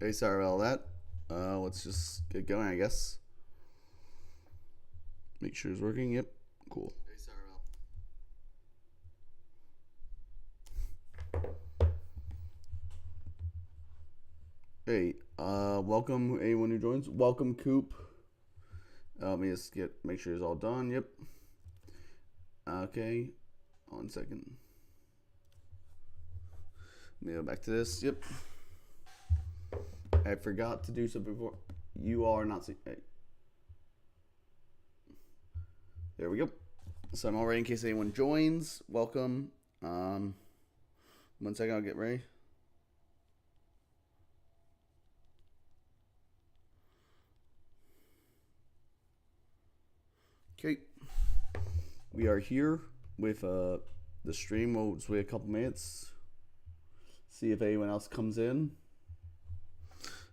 Hey, sorry about all that. Let's just get going, I guess. Make sure it's working. Yep. Cool. Hey, sorry about. Hey, welcome anyone who joins. Welcome, Coop. Let me just make sure it's all done. Yep. Okay. 1 second. Let me go back to this. Yep. I forgot to do something before. You are not. Hey. There we go. So I'm all ready in case anyone joins. Welcome. 1 second, I'll get ready. Okay. We are here with the stream. We'll just wait a couple minutes. See if anyone else comes in.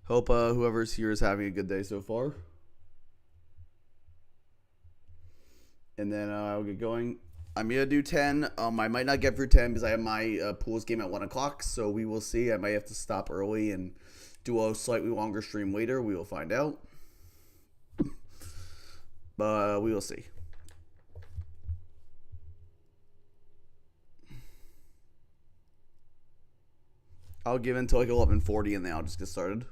Hope whoever's here is having a good day so far. And then I'll get going. I'm going to do 10. I might not get through 10 because I have my pools game at 1 o'clock. So we will see. I might have to stop early and do a slightly longer stream later. We will find out. But we will see. I'll give until like 11:40 and then I'll just get started.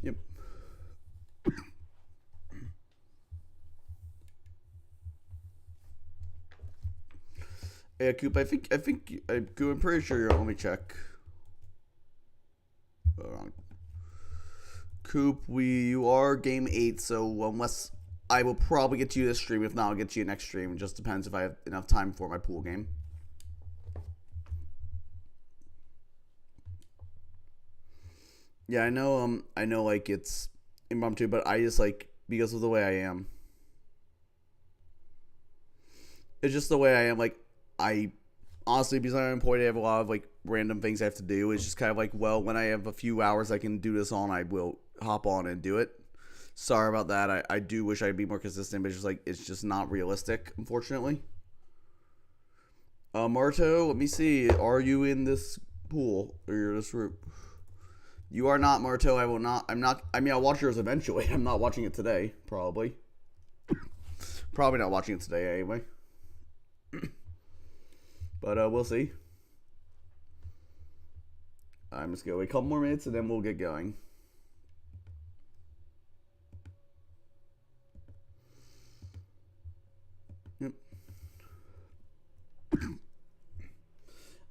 Yep. Yeah, Coop. I think. I'm pretty sure you're. Let me check. Coop, you are game 8. So unless I will probably get you this stream. If not, I'll get you next stream. It just depends if I have enough time for my pool game. Yeah, I know. I know. Like it's impromptu, but I just like because of the way I am. It's just the way I am. Like I honestly, because I'm unemployed, I have a lot of like random things I have to do. It's just kind of like, well, when I have a few hours I can do this on, I will hop on and do it. Sorry about that. I do wish I'd be more consistent, but it's just not realistic, unfortunately. Marto, let me see. Are you in this pool or you're this group? You are not, Marto. I will not. I'm not. I mean, I'll watch yours eventually. I'm not watching it today, probably. Probably not watching it today anyway. But we'll see. I'm just going to wait a couple more minutes and then we'll get going. Yep.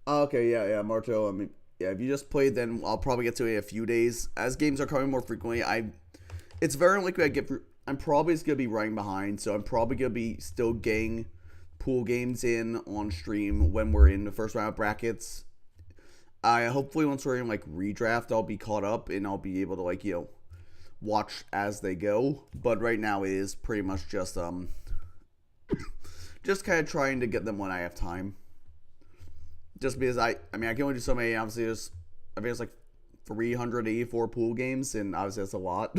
Okay, yeah, Marto. I mean, yeah, if you just played, then I'll probably get to it in a few days. As games are coming more frequently, it's very likely I get through. I'm probably just gonna be running behind, so I'm probably gonna be still getting pool games in on stream when we're in the first round of brackets. I hopefully once we're in like redraft, I'll be caught up and I'll be able to like watch as they go. But right now it is pretty much just kind of trying to get them when I have time. just because I mean I can only do so many. Obviously, I think it's like 384 pool games, and obviously that's a lot.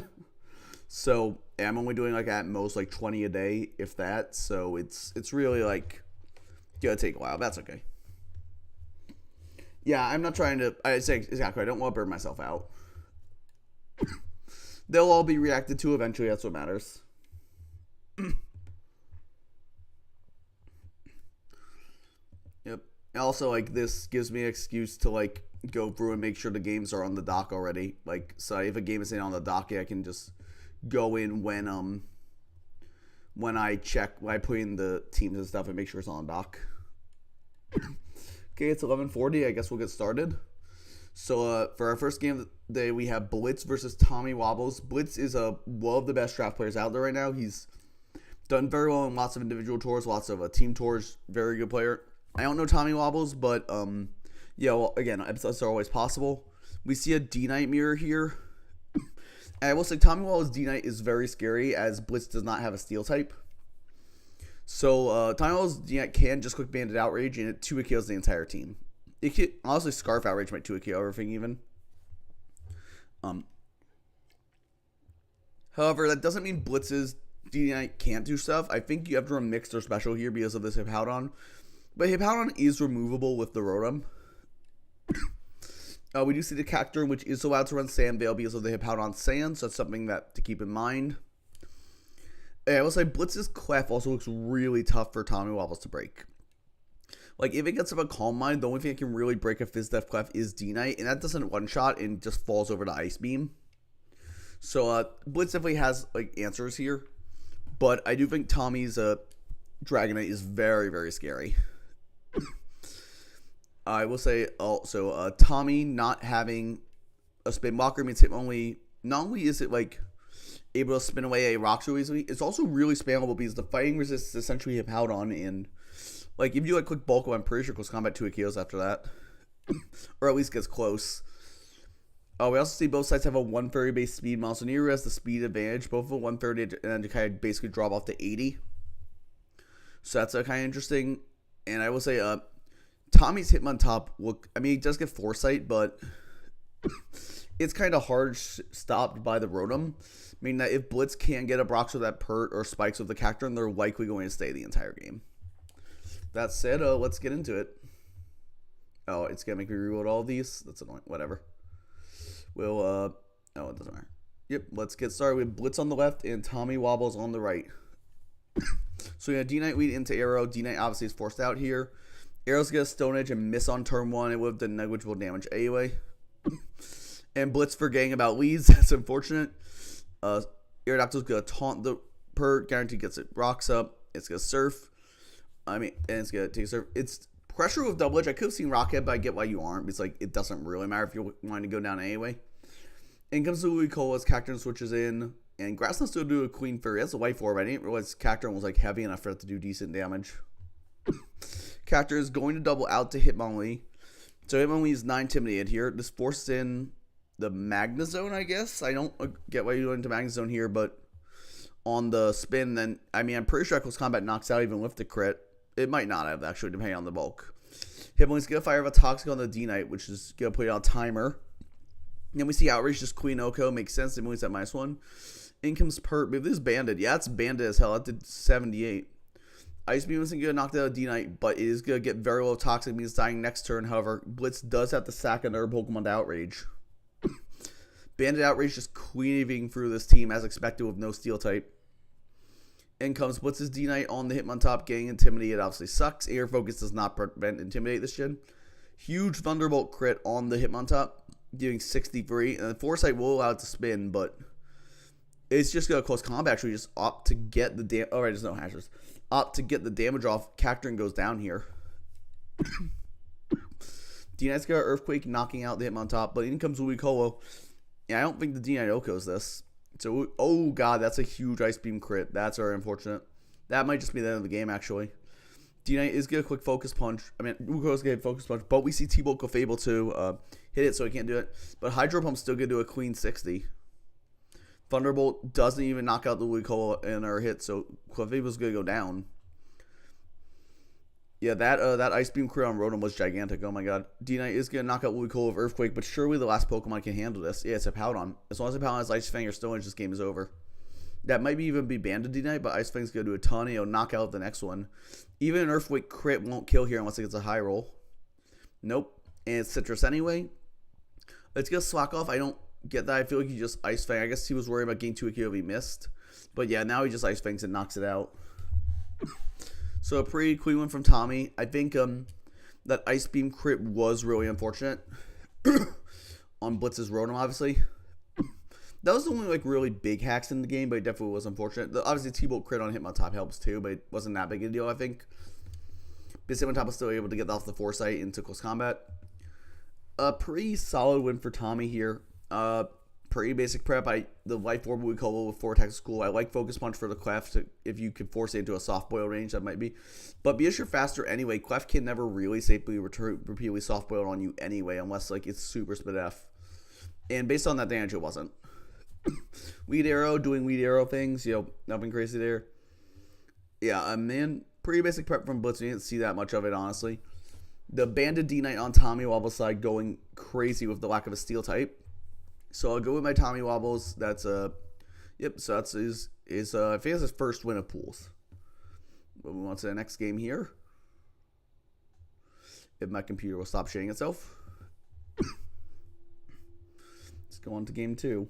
So I'm only doing like at most like 20 a day, if that. So it's really like gonna take a while. That's okay. Yeah, I'm not trying to. I say exactly. I don't want to burn myself out. They'll all be reacted to eventually. That's what matters. Yep. Also, like this gives me an excuse to like go through and make sure the games are on the dock already. Like, so if a game isn't on the dock, I can just go in when I check when I put in the teams and stuff and make sure it's on the dock. Okay, it's 11:40. I guess we'll get started. So for our first game of the day, we have Blitz versus Tommy Wobbles. Blitz is one of the best draft players out there right now. He's done very well in lots of individual tours, lots of team tours. Very good player. I don't know Tommy Wobbles, but yeah. Well, again, upsets are always possible. We see a D Knight mirror here. And I will say Tommy Wobbles D Knight is very scary as Blitz does not have a steel type. So Tommy Wobbles D Knight can just quick Bandit Outrage and it 2 kills the entire team. It could, honestly, Scarf Outrage might 2 kill everything even. However, that doesn't mean Blitz's D Knight can't do stuff. I think you have to run mixed or special here because of this Hippowdon. But Hippowdon is removable with the Rotom. We do see the Cacturne, which is allowed to run Sand Veil because of the Hippowdon Sand, so that's something that to keep in mind. And I will say Blitz's Clef also looks really tough for Tommy Wobbles to break. Like, if it gets up a Calm Mind, the only thing that can really break a Fizdef Clef is D-Knight, and that doesn't one-shot and just falls over to Ice Beam. So, Blitz definitely has, like, answers here. But I do think Tommy's Dragonite is very, very scary. I will say also, Tommy not having a Spin Blocker means it not only is it, like, able to spin away a rock so easily, it's also really spammable because the fighting resist is essentially Hippowdon, and, like, if you, like, quick bulk, I'm pretty sure Close Combat 2 kills after that. Or at least gets close. We also see both sides have a 130 base speed model. So Niru has the speed advantage, both of a 130 and then to kind of basically drop off to 80. So that's kind of interesting. And I will say, Tommy's Hitmontop he does get Foresight, but it's kind of hard stopped by the Rotom. Meaning that if Blitz can't get a Brox with that Pert or Spikes with the Cacturne, they're likely going to stay the entire game. That said, let's get into it. Oh, it's going to make me reload all of these? That's annoying. Whatever. We'll, oh, it doesn't matter. Yep, let's get started with Blitz on the left and Tommy Wobbles on the right. So we have D-Knight lead into Arrow. D-Knight obviously is forced out here. Arrow's going to Stone Edge and miss on turn 1. It would have done negligible damage anyway. And Blitz forgetting about leads. That's unfortunate. Aerodactyl's going to taunt the Pert. Guaranteed gets it. Rocks up. It's going to Surf. And it's going to take Surf. It's pressure with Double Edge. I could have seen Rockhead, but I get why you aren't. Because, like, it doesn't really matter if you're wanting to go down anyway. In comes the Ludicolo. Cacturne switches in. And Grassland still do a Queen Fairy. That's a white form. I didn't realize Cacturne was, like, heavy enough for it to do decent damage. Cacturne is going to double out to Hitmonlee. So Hitmonlee is 9 intimidated here. This forces in the Magnezone, I guess. I don't get why you're going to Magnezone here, but on the spin, then, I'm pretty sure Close Combat knocks out even with the crit. It might not have, actually, depending on the bulk. Hitmonlee's going to fire a Toxic on the D-Knight, which is going to put it on timer. Then we see Outrage, just Queen Oko. Makes sense. Hitmonlee's at -1. In comes Pert. But this is Banded. Yeah, it's Banded as hell. That did 78. Ice Beam isn't going to knock out D-Knight, but it is going to get very low Toxic, means dying next turn. However, Blitz does have to sack another Pokemon to Outrage. Bandit Outrage just cleaving through this team as expected with no Steel type. In comes Blitz's D-Knight on the Hitmontop, getting Intimidated obviously sucks. Air Focus does not prevent Intimidate this shit. Huge Thunderbolt crit on the Hitmontop, giving 63. And then Foresight will allow it to spin, but it's just going to Close Combat. Actually, just opt to get the damage. Oh, right, there's no hashers. Opt to get the damage off. Cacturne goes down here. D-Knight's got Earthquake knocking out the Hitmontop, but in comes Ludicolo. Yeah, I don't think the D-Knight Oko's this. So, oh god, that's a huge Ice Beam crit. That's very unfortunate. That might just be the end of the game, actually. D-Knight is going to quick Focus Punch. Ludicolo's going to Focus Punch, but we see T-Bolt Clefable to hit it, so he can't do it. But Hydro Pump's still going to do a Queen 60. Thunderbolt doesn't even knock out the Ludicolo in our hit, so Clefable's going to go down. Yeah, that Ice Beam crit on Rotom was gigantic. Oh my god. D-Knight is going to knock out Woolycool with Earthquake, but surely the last Pokemon can handle this. Yeah, it's a Powdon. As long as a Powdon has Ice Fang or Stone Edge, this game is over. That might even be banned to D-Knight, but Ice Fang's going to do a ton, and it'll knock out the next one. Even an Earthquake crit won't kill here unless it gets a high roll. Nope. And it's Citrus anyway. Let's get Slack off. I don't get that. I feel like he just Ice Fang. I guess he was worried about getting 2 IQ if he missed. But yeah, now he just Ice Fangs and knocks it out. So a pretty clean one from Tommy. I think that Ice Beam crit was really unfortunate on Blitz's Rotom, obviously. That was the only like really big hacks in the game, but it definitely was unfortunate. Obviously, T-Bolt crit on Hitmontop helps too, but it wasn't that big a deal, I think. Because Hitmontop was still able to get off the Foresight into close combat. A pretty solid win for Tommy here. Pretty basic prep. The Life Orb we call with 4 attacks is cool. I like Focus Punch for the Clef. If you could force it into a soft boil range, that might be. But because you're faster anyway, Clef can never really safely repeatedly soft boil on you anyway, unless like it's super split F. And based on that damage, it wasn't. Weed Arrow doing Weed Arrow things, nothing crazy there. Yeah, man, pretty basic prep from Blitz. We didn't see that much of it, honestly. The Banded D-Knight on Tommy Wobble side going crazy with the lack of a Steel type. So I'll go with my Tommy Wobbles. That's yep. So that's his I think that's his first win of pools. But we want to the next game here. If my computer will stop shitting itself. Let's go on to game 2.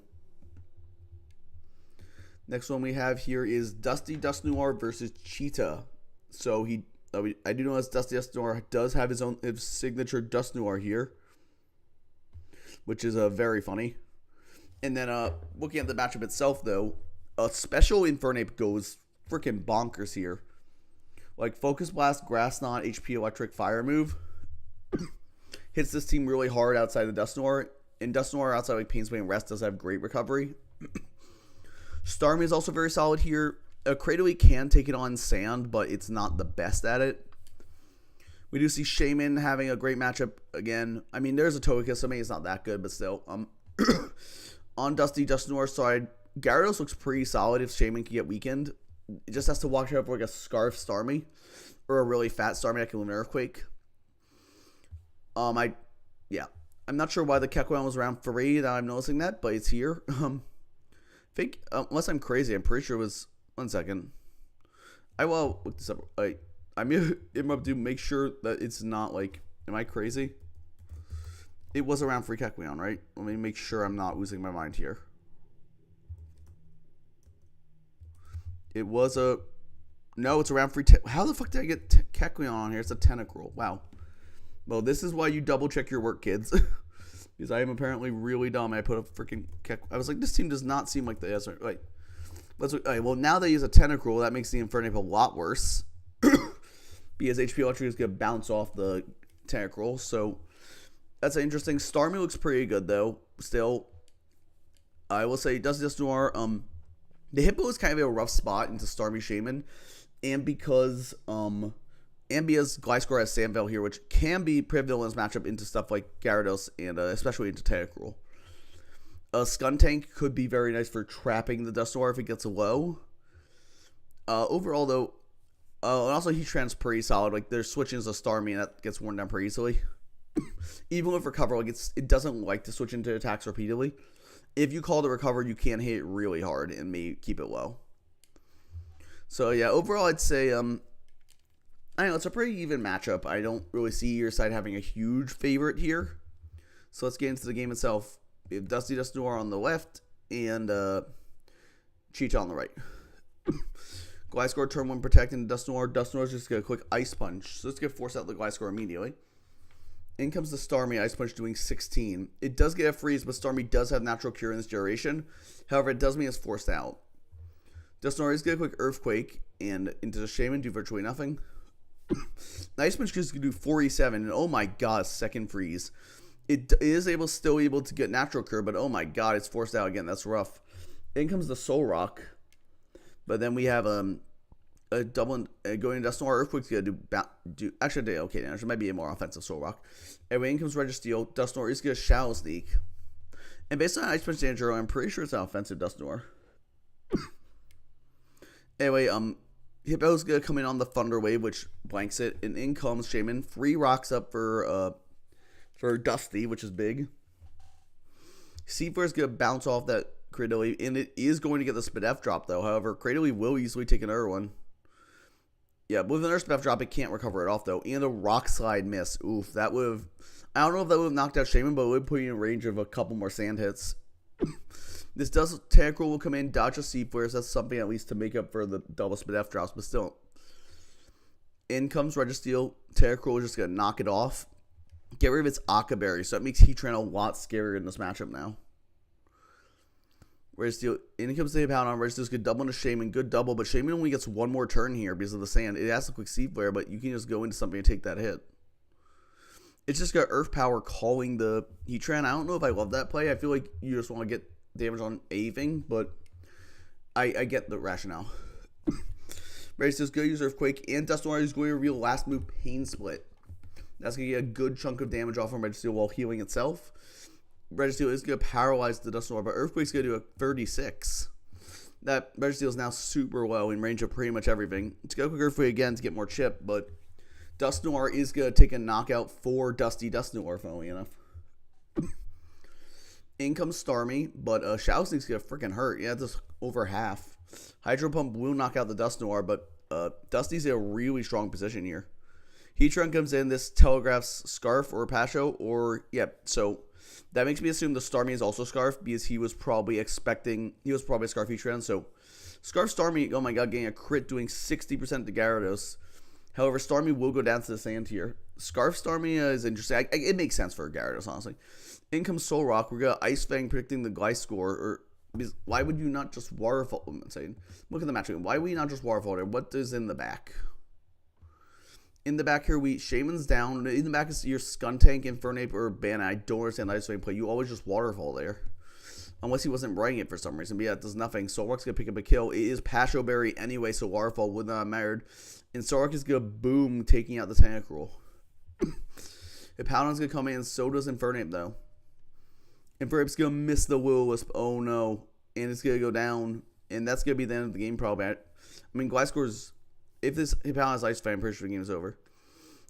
Next one we have here is Dusty Dusknoir versus Cheetah. So I do know that Dusty Dusknoir does have his signature Dusknoir here, which is very funny. And then looking at the matchup itself, though, a special Infernape goes freaking bonkers here. Like Focus Blast, Grass Knot, HP Electric, Fire move hits this team really hard outside the Dusknoir. And Dusknoir outside like Pain Spray and Rest does have great recovery. Starmie is also very solid here. Cradily can take it on Sand, but it's not the best at it. We do see Shaman having a great matchup again. I mean, there's a Togekiss. I mean, it's not that good, but still. On Dusty Dusknoir side, Gyarados looks pretty solid if Shaman can get weakened. It just has to watch out for like a Scarf Starmie or a really fat Starmie that can live in Earthquake. I'm not sure why the Kekuan was around 3 that I'm noticing that, but it's here. I think, unless I'm crazy, I'm pretty sure it was, 1 second. I will look this up. I'm going to make sure that it's not like, am I crazy? It was around free Kekuan, right? Let me make sure I'm not losing my mind here. It was no, it's around free. How the fuck did I get Kekuan on here? It's a Tentacruel. Wow. Well, this is why you double check your work, kids. Because I am apparently really dumb. I put a freaking I was like, this team does not seem like the answer. Like, well, now they use a Tentacruel. That makes the Infernape a lot worse. Because HP Electric is going to bounce off the Tentacruel. So, that's interesting. Starmie looks pretty good, though. Still, I will say, Dusty Dusknoir, the Hippo is kind of a rough spot into Starmie Shaman. And because, Ambia's Gliscor has Sandvale here, which can be pivotal in this matchup into stuff like Gyarados and especially into Tentacruel. Skuntank could be very nice for trapping the Dusknoir if it gets low. Overall, though, and also Heatran's pretty solid. Like, there's switching to Starmie, and that gets worn down pretty easily. Even with Recover, like it doesn't like to switch into attacks repeatedly. If you call it Recover, you can hit it really hard and may keep it low. So, yeah, overall, I'd say, I don't know, it's a pretty even matchup. I don't really see your side having a huge favorite here. So let's get into the game itself. We have Dusty Dusknoir on the left and Cheetah on the right. Gliscor turn 1 protecting Dusknoir. Dusknoir's just get a quick Ice Punch. So let's get force out the Gliscor immediately. In comes the Starmie, Ice Punch doing 16. It does get a freeze, but Starmie does have Natural Cure in this duration. However, it does mean it's forced out. Dusknoir is get a quick Earthquake and into the Shaman, do virtually nothing. Ice Punch is going to do 47, and oh my god, second freeze. It is still able to get Natural Cure, but oh my god, it's forced out again. That's rough. In comes the Soul Rock. But then we have a double going to Dusknoir. Earthquake's going to do actually, okay, now there might be a more offensive Soul Rock. Anyway, in comes Registeel. Dusknoir is going to Shadow Sneak. And based on Ice Punch Danger, I'm pretty sure it's an offensive Dusknoir. Anyway, Hippo's gonna come in on the Thunder Wave, which blanks it, and in comes Shaman. 3 rocks up for Dusty, which is big. Seafair is gonna bounce off that Cradily, and it is going to get the Spadef drop though. However, Cradily will easily take another one. Yeah, with another Spadef drop, it can't recover it off though. And a Rock Slide miss. Oof, that would have. I don't know if that would have knocked out Shaman, but it would put you in range of a couple more sand hits. This does Tentacruel will come in, dodge a Seafair, so that's something at least to make up for the double Spadef drops, but still. In comes Registeel. Tentacruel is just gonna knock it off. Get rid of its Akka Berry, so that makes Heatran a lot scarier in this matchup now. Registeel, in comes the Hippowdon. Registeel's good double into Shaman, good double, but Shaman only gets one more turn here because of the sand. It has a quick Sea Flare, but you can just go into something and take that hit. It's just got Earth Power calling the Heatran. I don't know if I love that play. I feel like you just want to get damage on anything, but I get the rationale. Registeel's good, use Earthquake, and Dusknoir is going to reveal last move Pain Split. That's going to get a good chunk of damage off from Registeel while healing itself. Registeel is going to paralyze the Dusknoir, but Earthquake's going to do a 36. That Registeel is now super low in range of pretty much everything. Let's go quick Earthquake again to get more chip, but Dusknoir is going to take a knockout for Dusty Dusknoir, funnily enough. In comes Starmie, but Shadow Sneak's going to freaking hurt. Yeah, just over half. Hydro Pump will knock out the Dusknoir, but Dusty's in a really strong position here. Heatran comes in, this telegraphs Scarf or Pasho, or, so that makes me assume the Starmie is also Scarf, because he was probably a Scarf Heatran, so Scarf Starmie, oh my god, getting a crit, doing 60% to Gyarados. However, Starmie will go down to the sand here. Scarf Starmie is interesting. It makes sense for Gyarados, honestly. In comes Solrock, we're going to Ice Fang predicting the Gliscor, or why would you not just Waterfall? I'm saying, look at the match. Why would you not just Waterfall there? What is in the back? In the back here, Shaman's down. In the back is your Skuntank, Infernape, or Banna. I don't understand the Ice Fang play. You always just Waterfall there. Unless he wasn't writing it for some reason. But yeah, it does nothing. Solrock's going to pick up a kill. It is Pasho Berry anyway, so Waterfall would not have mattered. And Solrock is going to boom, taking out the Tentacruel. Hippowdon's going to come in, so does Infernape, though. Infernape's going to miss the Will-O-Wisp. Oh, no. And it's going to go down. And that's going to be the end of the game, probably. I mean, Gliscor's... If this Hippowdon has Ice Fang, I'm pretty sure the game is over.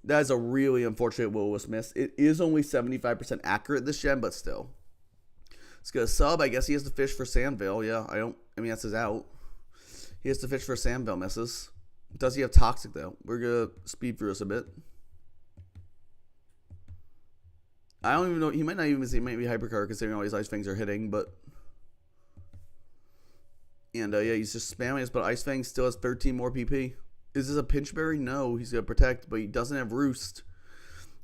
That is a really unfortunate Will-O-Wisp miss. It is only 75% accurate this gen, but still. It's going to sub. I guess he has to fish for Sandvale. Yeah, I mean, that's his out. He has to fish for Sandvale misses. Does he have Toxic, though? We're going to speed through this a bit. I don't even know. He might not even he might be Hypercar considering all these Ice Fangs are hitting, but. And yeah, he's just spamming us, but Ice Fang still has 13 more PP. Is this a Pinch Berry? No, he's going to protect, but he doesn't have Roost.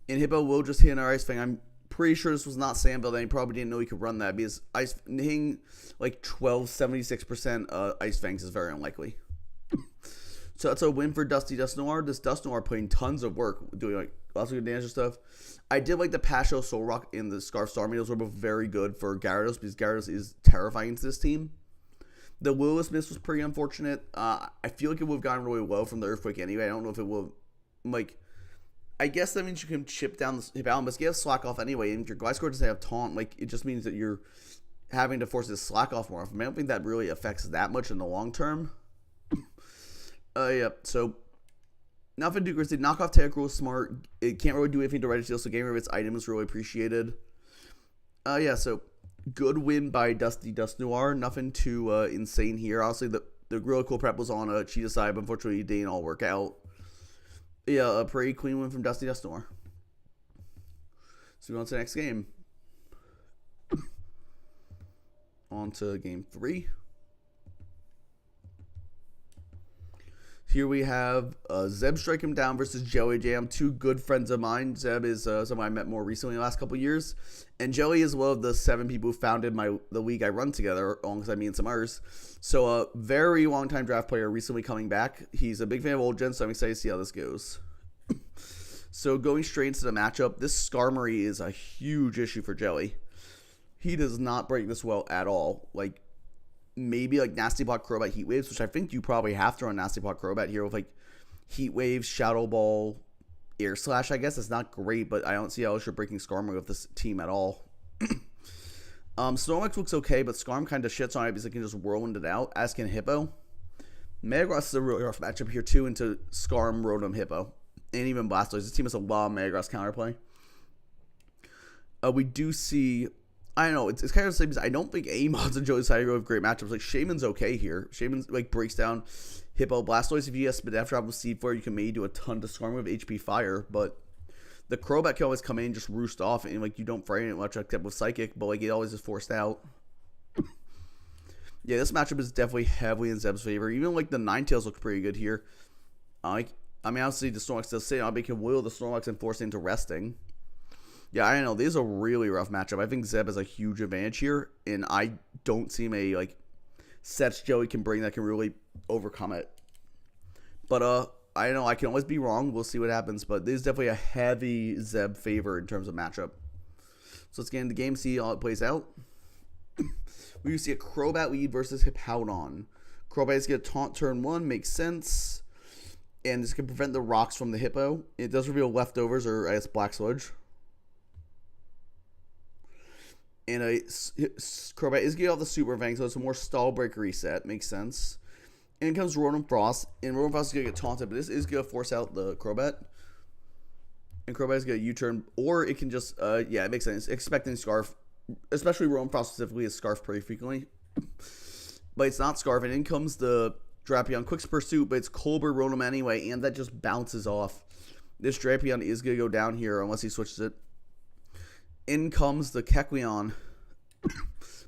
And Hippo will just hit our Ice Fang. I'm pretty sure this was not Sandville, then he probably didn't know he could run that because hitting like 76% Ice Fangs is very unlikely. So that's a win for Dusty Dusknoir. This Dusknoir putting tons of work, doing like lots of good damage and stuff. I did like the Pasho Solrock and the Scarf Starmie. Those were both very good for Gyarados because Gyarados is terrifying to this team. The Will-O-Wisp miss was pretty unfortunate. I feel like it would have gotten really well from the Earthquake anyway. I don't know if it will. Like, I guess that means you can chip down the Hippowdon, but you have Slack off anyway. And if your Gliscor doesn't have Taunt, like, it just means that you're having to force this Slack off more often. I don't think that really affects that much in the long term. Yeah, so nothing too crazy. Knock off Tentacruel smart. It can't really do anything to Registeel, so game of its item is really appreciated. Yeah, so good win by Dusty Dusknoir. Nothing too insane here. Honestly, the really cool prep was on a Cheetah side, but unfortunately it didn't all work out. Yeah, a pretty clean win from Dusty Dusknoir. So we go on to the next game. On to game 3. Here we have Zeb Strike Him Down versus Jelly Jam, two good friends of mine. Zeb is someone I met more recently in the last couple years, and Jelly is one of the 7 people who founded the league I run together, alongside me and some others. So a very long time draft player, recently coming back. He's a big fan of old gen, so I'm excited to see how this goes. So going straight into the matchup, this Skarmory is a huge issue for Jelly. He does not break this well at all. Like, maybe like Nasty Plot Crobat Heat Waves, which I think you probably have to run Nasty Plot Crobat here with like Heat Waves, Shadow Ball, Air Slash. I guess it's not great, but I don't see how else you're breaking Skarmory with this team at all. Snorlax looks okay, but Skarm kind of shits on it because it can just whirlwind it out, as can Hippo. Metagross is a really rough matchup here too into Skarm, Rotom, Hippo, and even Blastoise. This team has a lot of Metagross counterplay. We do see, I don't know, it's kind of the same as I don't think Amons and Joey Cyber have great matchups. Like Shaman's okay here. Shaman's like breaks down Hippo, Blastoise. If you have Spadef drop with Seed Flare, you can maybe do a ton to Skarm with HP Fire, but the Crobat can always come in and just roost off, and like you don't frighten it much except with Psychic, but like it always is forced out. Yeah, this matchup is definitely heavily in Zeb's favor. Even like the Ninetales look pretty good here. I mean, obviously the Snorlax does say I'll make him will the Snorlax and force it into resting. Yeah, I don't know. This is a really rough matchup. I think Zeb has a huge advantage here, and I don't see a like sets Joey can bring that can really overcome it. But I don't know. I can always be wrong. We'll see what happens. But this is definitely a heavy Zeb favor in terms of matchup. So let's get into the game, see how it plays out. We see a Crobat lead versus Hippowdon. Crobat is going to taunt turn 1, makes sense. And this can prevent the rocks from the Hippo. It does reveal leftovers, or I guess Black Sludge. And Crobat is getting off the Super Fang, so it's a more stall break reset. Makes sense. In comes Rotom Frost. And Rotom Frost is going to get taunted, but this is going to force out the Crobat. And Crobat is going to U-turn, or it can just, yeah, it makes sense. Expecting Scarf. Especially Rotom Frost specifically is Scarf pretty frequently. But it's not Scarf. And in comes the Drapion Quick Pursuit, but it's Colbur Rotom anyway, and that just bounces off. This Drapion is going to go down here unless he switches it. In comes the Kecleon.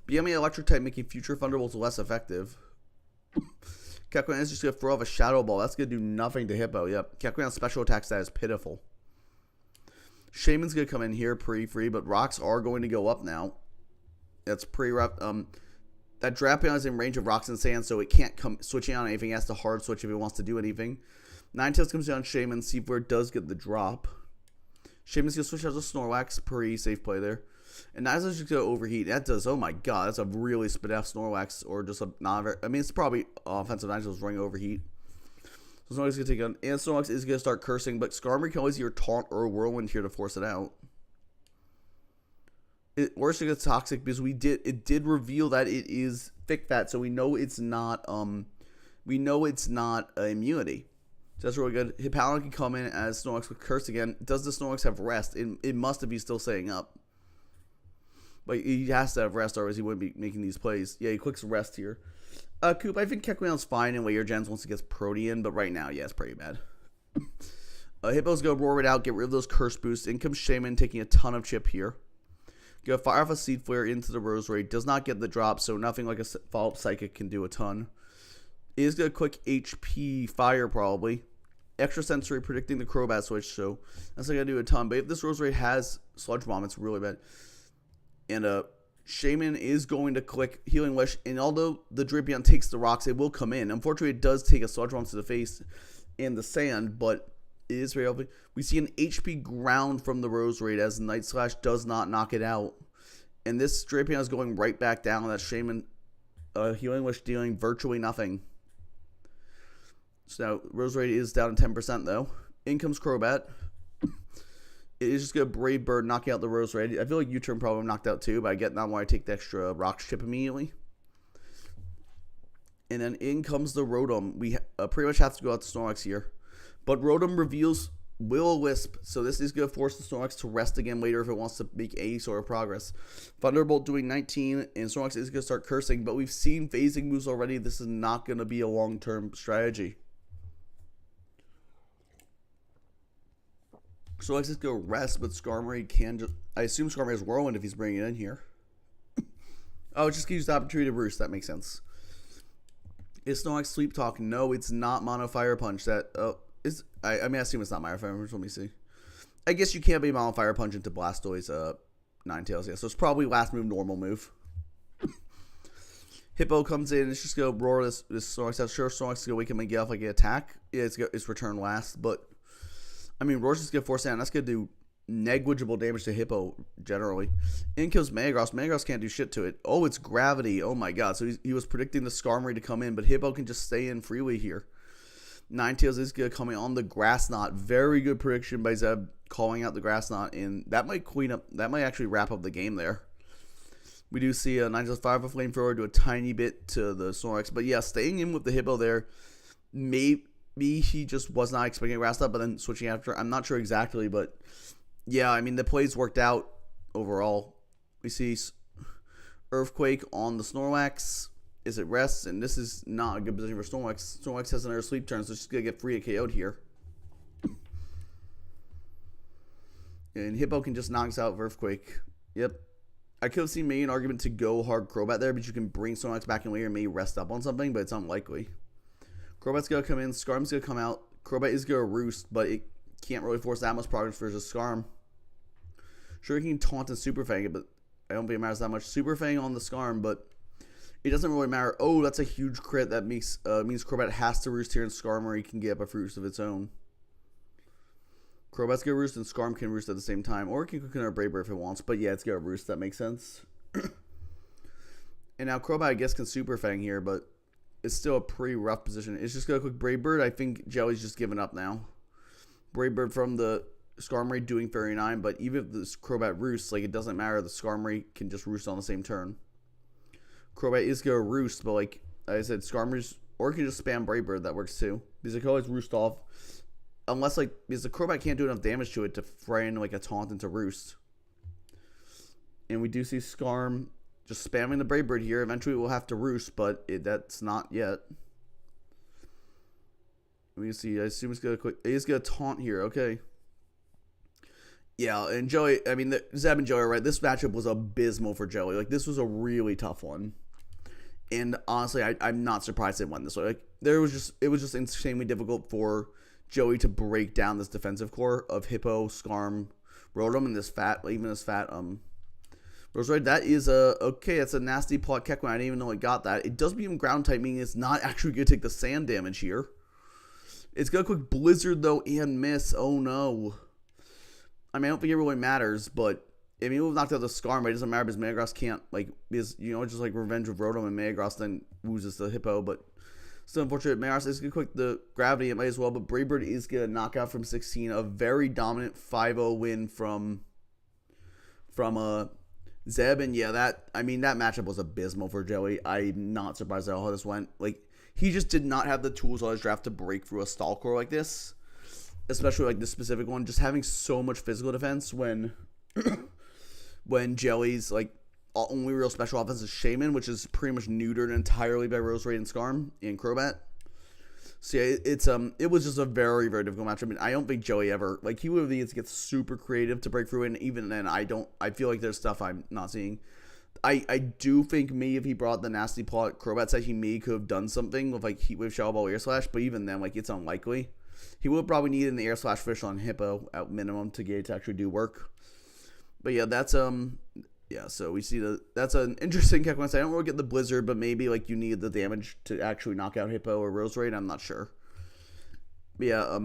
BME Electric type making future Thunderbolts less effective. Kecleon is just going to throw off a Shadow Ball. That's going to do nothing to Hippo. Yep. Kecleon's special attack stat is pitiful. Shaman's going to come in here pretty free, but rocks are going to go up now. That's pretty rough. That Drapion is in range of rocks and sand, so it can't come switching on anything. It has to hard switch if it wants to do anything. Ninetales comes down Shaman. Seaboard does get the drop. Shaman's going to switch out to Snorlax. Pretty safe play there. And Ninetales just going to overheat. That does, oh my god, that's a really Spadef Snorlax, or just a not very, I mean, it's probably offensive Ninetales running overheat. So Snorlax is going to take on, and Snorlax is going to start cursing, but Skarmory can always either taunt or Whirlwind here to force it out. Worse, it gets toxic because it did reveal that it is thick fat, so we know it's not immunity. So that's really good. Hippowdon can come in as Snorlax with curse again. Does the Snorlax have rest? It must have been still staying up. But he has to have rest, otherwise he wouldn't be making these plays. Yeah, he clicks rest here. Coop, I think Kecleon's fine in Layer Gens once it gets Protean, but right now, yeah, it's pretty bad. Hippo's go roar it out, get rid of those curse boosts. In comes Shaman taking a ton of chip here. Go fire off a Seed Flare into the Roserade. Does not get the drop, so nothing like a follow-up Psychic can do a ton. It is going to quick HP Fire probably. Extra Sensory predicting the Crobat switch, so that's not going to do a ton. But if this Roserade has Sludge Bomb, it's really bad. And Shaman is going to click Healing Wish, and although the Drapion takes the rocks, it will come in. Unfortunately, it does take a Sludge Bomb to the face in the sand, but it is very healthy. We see an HP ground from the Roserade as Night Slash does not knock it out. And this Drapion is going right back down. That Shaman Healing Wish dealing virtually nothing. So Roserade is down to 10% though. In comes Crobat. It is just going to Brave Bird, knocking out the Roserade. I feel like U-turn probably knocked out too, but I get not why I take the extra rock chip immediately. And then in comes the Rotom. We pretty much have to go out to Snorlax here. But Rotom reveals Will-O-Wisp, so this is going to force the Snorlax to rest again later if it wants to make any sort of progress. Thunderbolt doing 19, and Snorlax is going to start cursing, but we've seen phasing moves already. This is not going to be a long-term strategy. So let's just go rest, but Skarmory can just... I assume Skarmory is Whirlwind if he's bringing it in here. Oh, just use the opportunity to roost. That makes sense. Is Snorlax Sleep Talk? No, it's not Mono Fire Punch. That is... I mean, I assume it's not Mono Fire Punch. Let me see. I guess you can't be Mono Fire Punch into Blastoise Ninetales. Yeah, so it's probably last move, normal move. Hippo comes in. It's just going to roar this Snorlax out. Sure, Snorlax is going to wake him and get off like an attack. Yeah, it's return last, but... I mean, Roar's just going to force down. That's going to do negligible damage to Hippo, generally. In comes Metagross. Metagross can't do shit to it. Oh, it's Gravity. Oh, my God. So he was predicting the Skarmory to come in, but Hippo can just stay in freely here. Ninetales is going to come in on the Grass Knot. Very good prediction by Zeb, calling out the Grass Knot, and that might actually wrap up the game there. We do see Ninetales fire a Flamethrower, do a tiny bit to the Snorlax, but yeah, staying in with the Hippo there. maybe he just was not expecting Rasta, but then switching after. I'm not sure exactly, but yeah, I mean, the plays worked out overall. We see Earthquake on the Snorlax. Is it rests? And this is not a good position for Snorlax. Snorlax has another sleep turn, so she's going to get free KO'd here. And Hippo can just knock us out of Earthquake. Yep. I could have seen maybe an argument to go hard Crobat there, but you can bring Snorlax back in later and maybe rest up on something, but it's unlikely. Crobat's going to come in. Skarm's going to come out. Crobat is going to roost, but it can't really force that much progress versus Skarm. Sure, he can taunt and Super Fang it, but I don't think it matters that much. Super Fang on the Skarm, but it doesn't really matter. Oh, that's a huge crit. That means Crobat has to roost here in Skarm, or he can get up a roost of its own. Crobat's going to roost and Skarm can roost at the same time. Or it can cook in our Brave Bird if it wants. But yeah, it's going to roost. That makes sense. And now Crobat, I guess, can Super Fang here, but it's still a pretty rough position. It's just going to click Brave Bird. I think Jelly's just giving up now. Brave Bird from the Skarmory doing 39, but even if this Crobat roosts, like, it doesn't matter. The Skarmory can just roost on the same turn. Crobat is going to roost, but like I said, Skarmory's, or it can just spam Brave Bird. That works too. Because it can always roost off. Unless, like, because the Crobat can't do enough damage to it to fray into, like, a taunt into roost. And we do see Skarm just spamming the Brave Bird here. Eventually we'll have to roost, but that's not yet. We see, I assume it's going to taunt here. Okay. Yeah, and Joey, I mean, Zeb and Joey are right. This matchup was abysmal for Joey. Like, this was a really tough one. And honestly, I'm not surprised it went this way. Like, it was just insanely difficult for Joey to break down this defensive core of Hippo, Skarm, Rotom, and this fat Roserade. That is okay, that's a nasty plot Kekman. I didn't even know it got that. It does become ground type, meaning it's not actually going to take the sand damage here. It's going to quick Blizzard, though, and miss. Oh, no. I mean, I don't think it really matters, but I mean, we've knocked out the Skarm, but it doesn't matter because Metagross can't, like, because, you know, just like Revenge of Rotom and Metagross then loses the Hippo, but still unfortunate. Metagross is going to quick the Gravity, it might as well, but Brave Bird is going to knock out from 16. A very dominant 5-0 win from Zeb, and yeah, that matchup was abysmal for Joey. I'm not surprised at all how this went. Like, he just did not have the tools on his draft to break through a stall core like this. Especially like this specific one, just having so much physical defense when Jelly's like only real special offense is Shaman, which is pretty much neutered entirely by Roserade and Skarm and Crobat. So yeah, it was just a very, very difficult match. I mean, I don't think Jelly ever, like, he would need to get super creative to break through, and even then I feel like there's stuff I'm not seeing. I do think maybe if he brought the nasty plot Crobat set, he may could have done something with like Heat Wave, Shadow Ball, Air Slash, but even then, like, it's unlikely. He would probably need an Air Slash Fish on Hippo at minimum to get it to actually do work. But yeah, that's so we see that's an interesting Kekwan. I don't really get the Blizzard, but maybe like you need the damage to actually knock out Hippo or Roserade. I'm not sure. But yeah,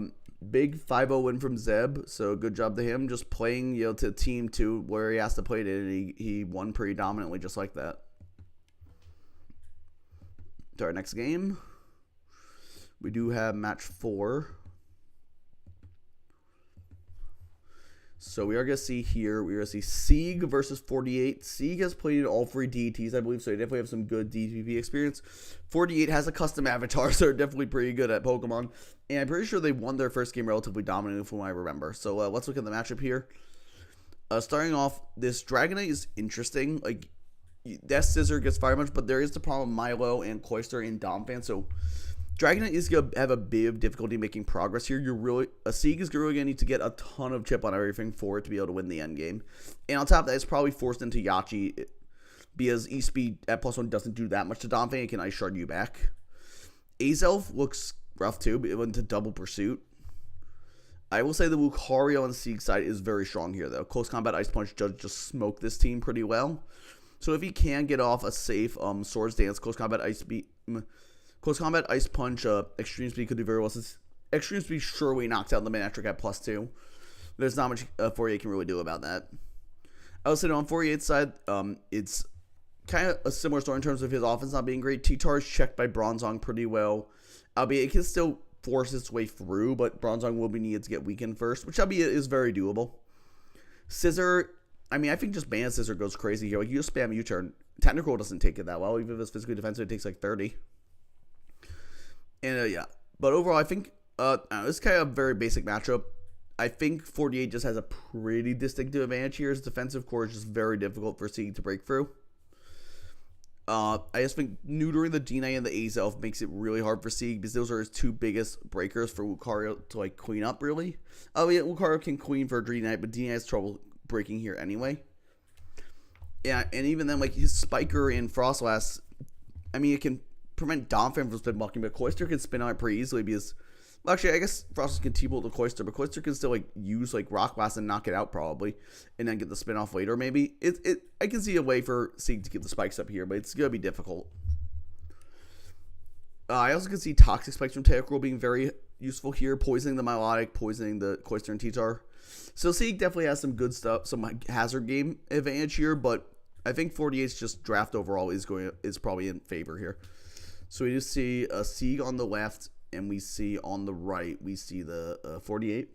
big 5-0 win from Zeb. So good job to him. Just playing, you know, to Team 2 where he has to play it, and he won pretty dominantly just like that. To our next game. We do have match 4. So we are going to see here, we're going to see Sieg versus 48. Sieg has played all 3 DTs, I believe, so he definitely have some good DTP experience. 48 has a custom avatar, so they're definitely pretty good at Pokemon. And I'm pretty sure they won their first game relatively dominantly from what I remember. So let's look at the matchup here. Starting off, this Dragonite is interesting. Like, that Scizor gets Fire Punch, but there is the problem Milo and Cloyster and Domfan, so Dragonite is going to have a bit of difficulty making progress here. Sieg is really going to need to get a ton of chip on everything for it to be able to win the end game. And on top of that, it's probably forced into Yachi because E-Speed at +1 doesn't do that much to Domfang. It can Ice Shard you back. Azelf looks rough too, but it went to Double Pursuit. I will say the Lucario on the Sieg side is very strong here, though. Close Combat Ice Punch does just smoke this team pretty well. So if he can get off a safe Swords Dance, Close Combat Ice Punch, Extreme Speed could do very well, since Extreme Speed surely knocks out the Manectric at +2. There's not much 48 can really do about that. I would say on 48's side, it's kind of a similar story in terms of his offense not being great. T-Tar is checked by Bronzong pretty well, albeit it can still force its way through, but Bronzong will be needed to get weakened first, which albeit is very doable. Scizor, I mean, I think just Ban Scizor goes crazy here. Like, you just spam U-turn. Technical doesn't take it that well. Even if it's physically defensive, it takes like 30. And yeah, But overall, I think this is kind of a very basic matchup. I think 48 just has a pretty distinctive advantage here. His defensive core is just very difficult for Sieg to break through. I just think neutering the D-Knight and the Azelf makes it really hard for Sieg because those are his two biggest breakers for Lucario to like queen up, really. Oh yeah, Lucario can queen for D-Knight, but D-Knight has trouble breaking here anyway. Yeah, and even then, like his Spiker and Frostlass, I mean, it can prevent Donphan from spin blocking, but Cloyster can spin on it pretty easily because, well, actually, I guess Frostlass can T-bolt the Cloyster, but Cloyster can still like use like Rock Blast and knock it out probably, and then get the spin off later. Maybe I can see a way for Sieg to get the spikes up here, but it's gonna be difficult. I also can see Toxic Spikes from Tentacruel being very useful here, poisoning the Milotic, poisoning the Cloyster and T-Tar. So Sieg definitely has some good stuff, some like, hazard game advantage here, but I think 48's just draft overall is probably in favor here. So we just see a Sieg on the left, and we see on the right, we see the 48.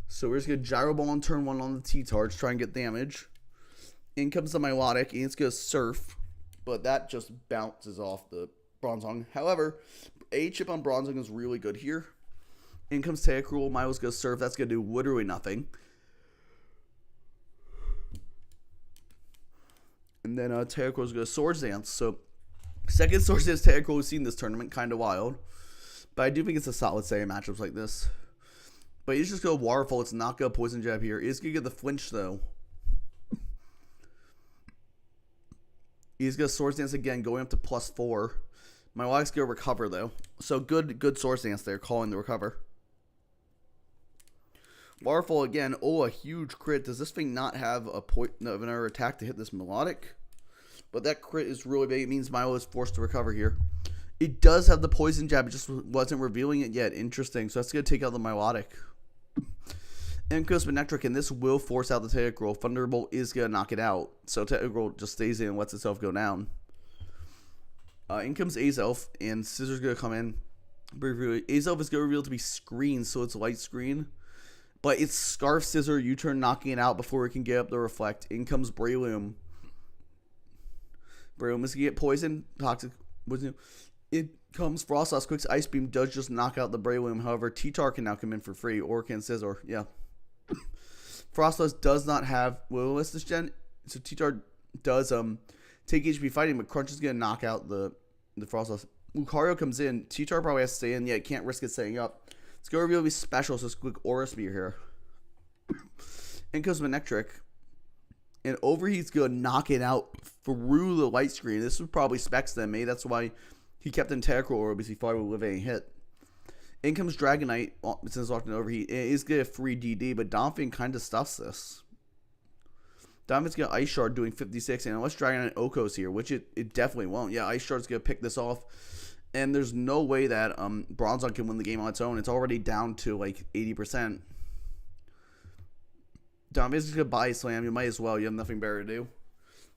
So we're just going to Gyro Ball on turn 1 on the T-Tar to try and get damage. In comes the Milotic, and it's going to Surf, but that just bounces off the Bronzong. However, a chip on Bronzong is really good here. In comes Tentacruel, Milo's going to Surf, that's going to do literally nothing. And then Tentacruel's going to Swords Dance, so second Swords Dance Tentacruel we've seen this tournament, kind of wild. But I do think it's a solid say in matchups like this. But he's just going to Waterfall. It's not going to Poison Jab here. He's going to get the flinch, though. He's going to Swords Dance again, going up to +4. My Milotic's going to recover, though. So good Swords Dance there, calling the recover. Waterfall again. Oh, a huge crit. Does this thing not have another attack to hit this Melodic? But that crit is really big. It means Milo is forced to recover here. It does have the Poison Jab. It just wasn't revealing it yet. Interesting. So that's going to take out the Milotic. In goes Manectric, and this will force out the Tentacruel. Thunderbolt is going to knock it out. So Tentacruel just stays in and lets itself go down. In comes Azelf, and Scissor's going to come in. Azelf is going to reveal to be Screen, so it's Light Screen. But it's Scarf, Scissor, U-turn, knocking it out before it can get up the Reflect. In comes Breloom. Breloom is going to get Poison. Toxic. It comes Frostlass. Quick's Ice Beam does just knock out the Breloom. However, T-Tar can now come in for free. Or can Scissor. Yeah. Frostlass does not have Will-O-Wisp this gen. So T-Tar does take HP fighting, but Crunch is going to knock out the Frostlass. Lucario comes in. T-Tar probably has to stay in. Yeah, can't risk it staying up. It's going to reveal to be special, so it's quick Aura Spear here. In comes Manectric. And Overheat's going to knock it out through the Light Screen. This was probably Specs then, maybe that's why he kept in Tentacruel Aura, because he thought it would live a hit. In comes Dragonite, since locked in Overheat. It is going to have free DD, but Donphan kind of stuffs this. Donphan's going to Ice Shard doing 56, and unless Dragonite Oko's here, which it definitely won't. Yeah, Ice Shard's going to pick this off. And there's no way that Bronzong can win the game on its own. It's already down to like 80%. Donphan's going to Body Slam. You might as well. You have nothing better to do.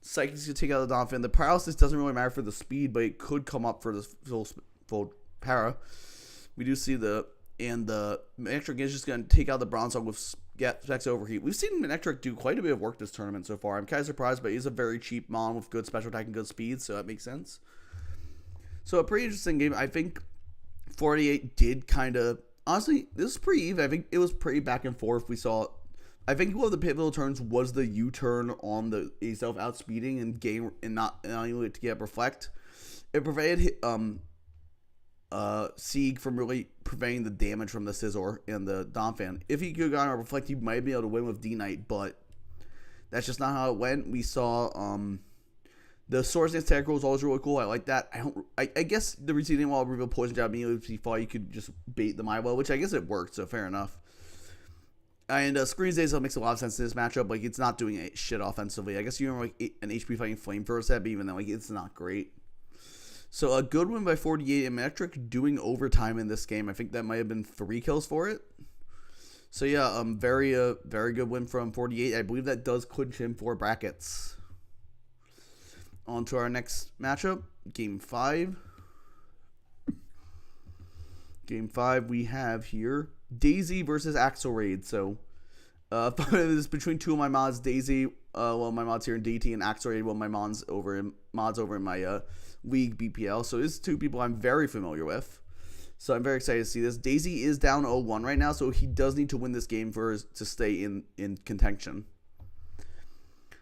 Psychic's going to take out the Donphan. The Paralysis doesn't really matter for the speed, but it could come up for the full para. We do see the Manectric is just going to take out the Bronzong with Specs Overheat. We've seen Manectric do quite a bit of work this tournament so far. I'm kind of surprised, but he's a very cheap mon with good special attack and good speed, so that makes sense. So a pretty interesting game. I think 48 did kind of, honestly, this is pretty even. I think it was pretty back and forth. We saw, I think one of the pivotal turns was the U-turn on the Azelf outspeeding and game and not able to get Reflect. It prevented Sieg from really preventing the damage from the Scizor and the Donphan. If he could have gotten a Reflect, he might be able to win with D-Knight, but that's just not how it went. We saw the Swords Dance Tentacruel was always really cool. I like that. I guess the reason he didn't want to reveal Poison Jab immediately was he thought you could just bait the Milo, which I guess it worked, so fair enough. And Screen's Azelf makes a lot of sense in this matchup. Like, it's not doing shit offensively. I guess you remember like an HP fighting Flamethrower set, but even then, like, it's not great. So a good win by 48, and Manectric doing overtime in this game. I think that might have been 3 kills for it. So yeah, very good win from 48. I believe that does clinch him for brackets. On to our next matchup, Game 5. Game 5, we have here Daisy versus Axelraid. So, this is between two of my mods. Daisy, my mods here in DT, and Axelraid, my mods over in my league BPL. So, these two people I'm very familiar with. So I'm very excited to see this. Daisy is down 0-1 right now, so he does need to win this game to stay in contention.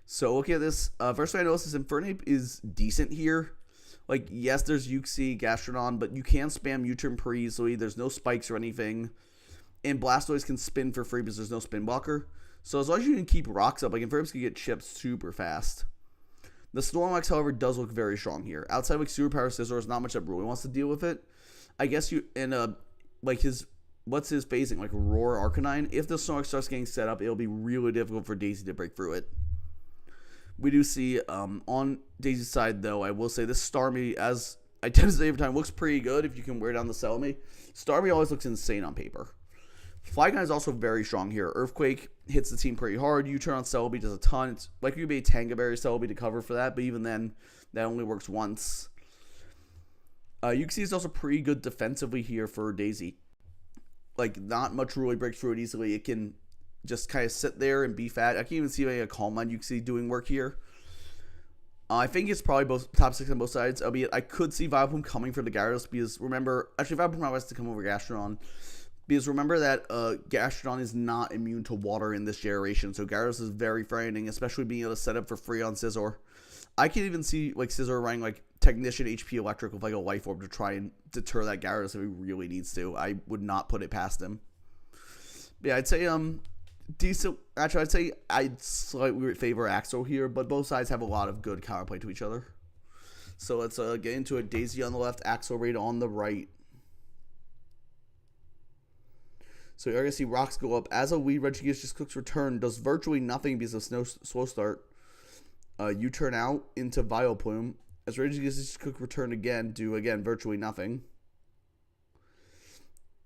So looking at this, first thing I noticed is Infernape is decent here. Like, yes, there's Uxie, Gastrodon, but you can spam U-turn pretty easily. There's no spikes or anything. And Blastoise can spin for free because there's no spin blocker. So as long as you can keep rocks up, like Infernape's can get chipped super fast. The Snorlax, however, does look very strong here. Outside of like Superpower Scizor, there's not much that really wants to deal with it. I guess like what's his phasing? Like Roar Arcanine? If the Snorlax starts getting set up, it'll be really difficult for Daisy to break through it. We do see, on Daisy's side, though, I will say this Starmie, as I tend to say every time, looks pretty good if you can wear down the Celebi. Starmie always looks insane on paper. Flygon is also very strong here. Earthquake hits the team pretty hard. U-turn on Celebi does a ton. It's like you could be a Tanga Berry Celebi to cover for that, but even then, that only works once. Uxie is also pretty good defensively here for Daisy. Like, not much really breaks through it easily. It can just kind of sit there and be fat. I can't even see a Calm Mind Uxie doing work here. I think it's probably both top 6 on both sides, albeit I could see Vileplume coming for the Gyarados because remember, actually Vileplume probably has to come over Gastrodon because remember that Gastrodon is not immune to water in this generation, so Gyarados is very frightening, especially being able to set up for free on Scizor. I can even see like Scizor running like Technician HP Electric with like a Life Orb to try and deter that Gyarados if he really needs to. I would not put it past him. But yeah, I'd say decent. Actually, I'd say I'd slightly favor Axel here, but both sides have a lot of good counterplay to each other. So let's get into it. Daisy on the left, Axel Raid on the right. So you're going to see rocks go up. As a lead, Regigigas just clicks return, does virtually nothing because of slow start. You turn out into Vileplume. As Regigigas just click return again, do again virtually nothing.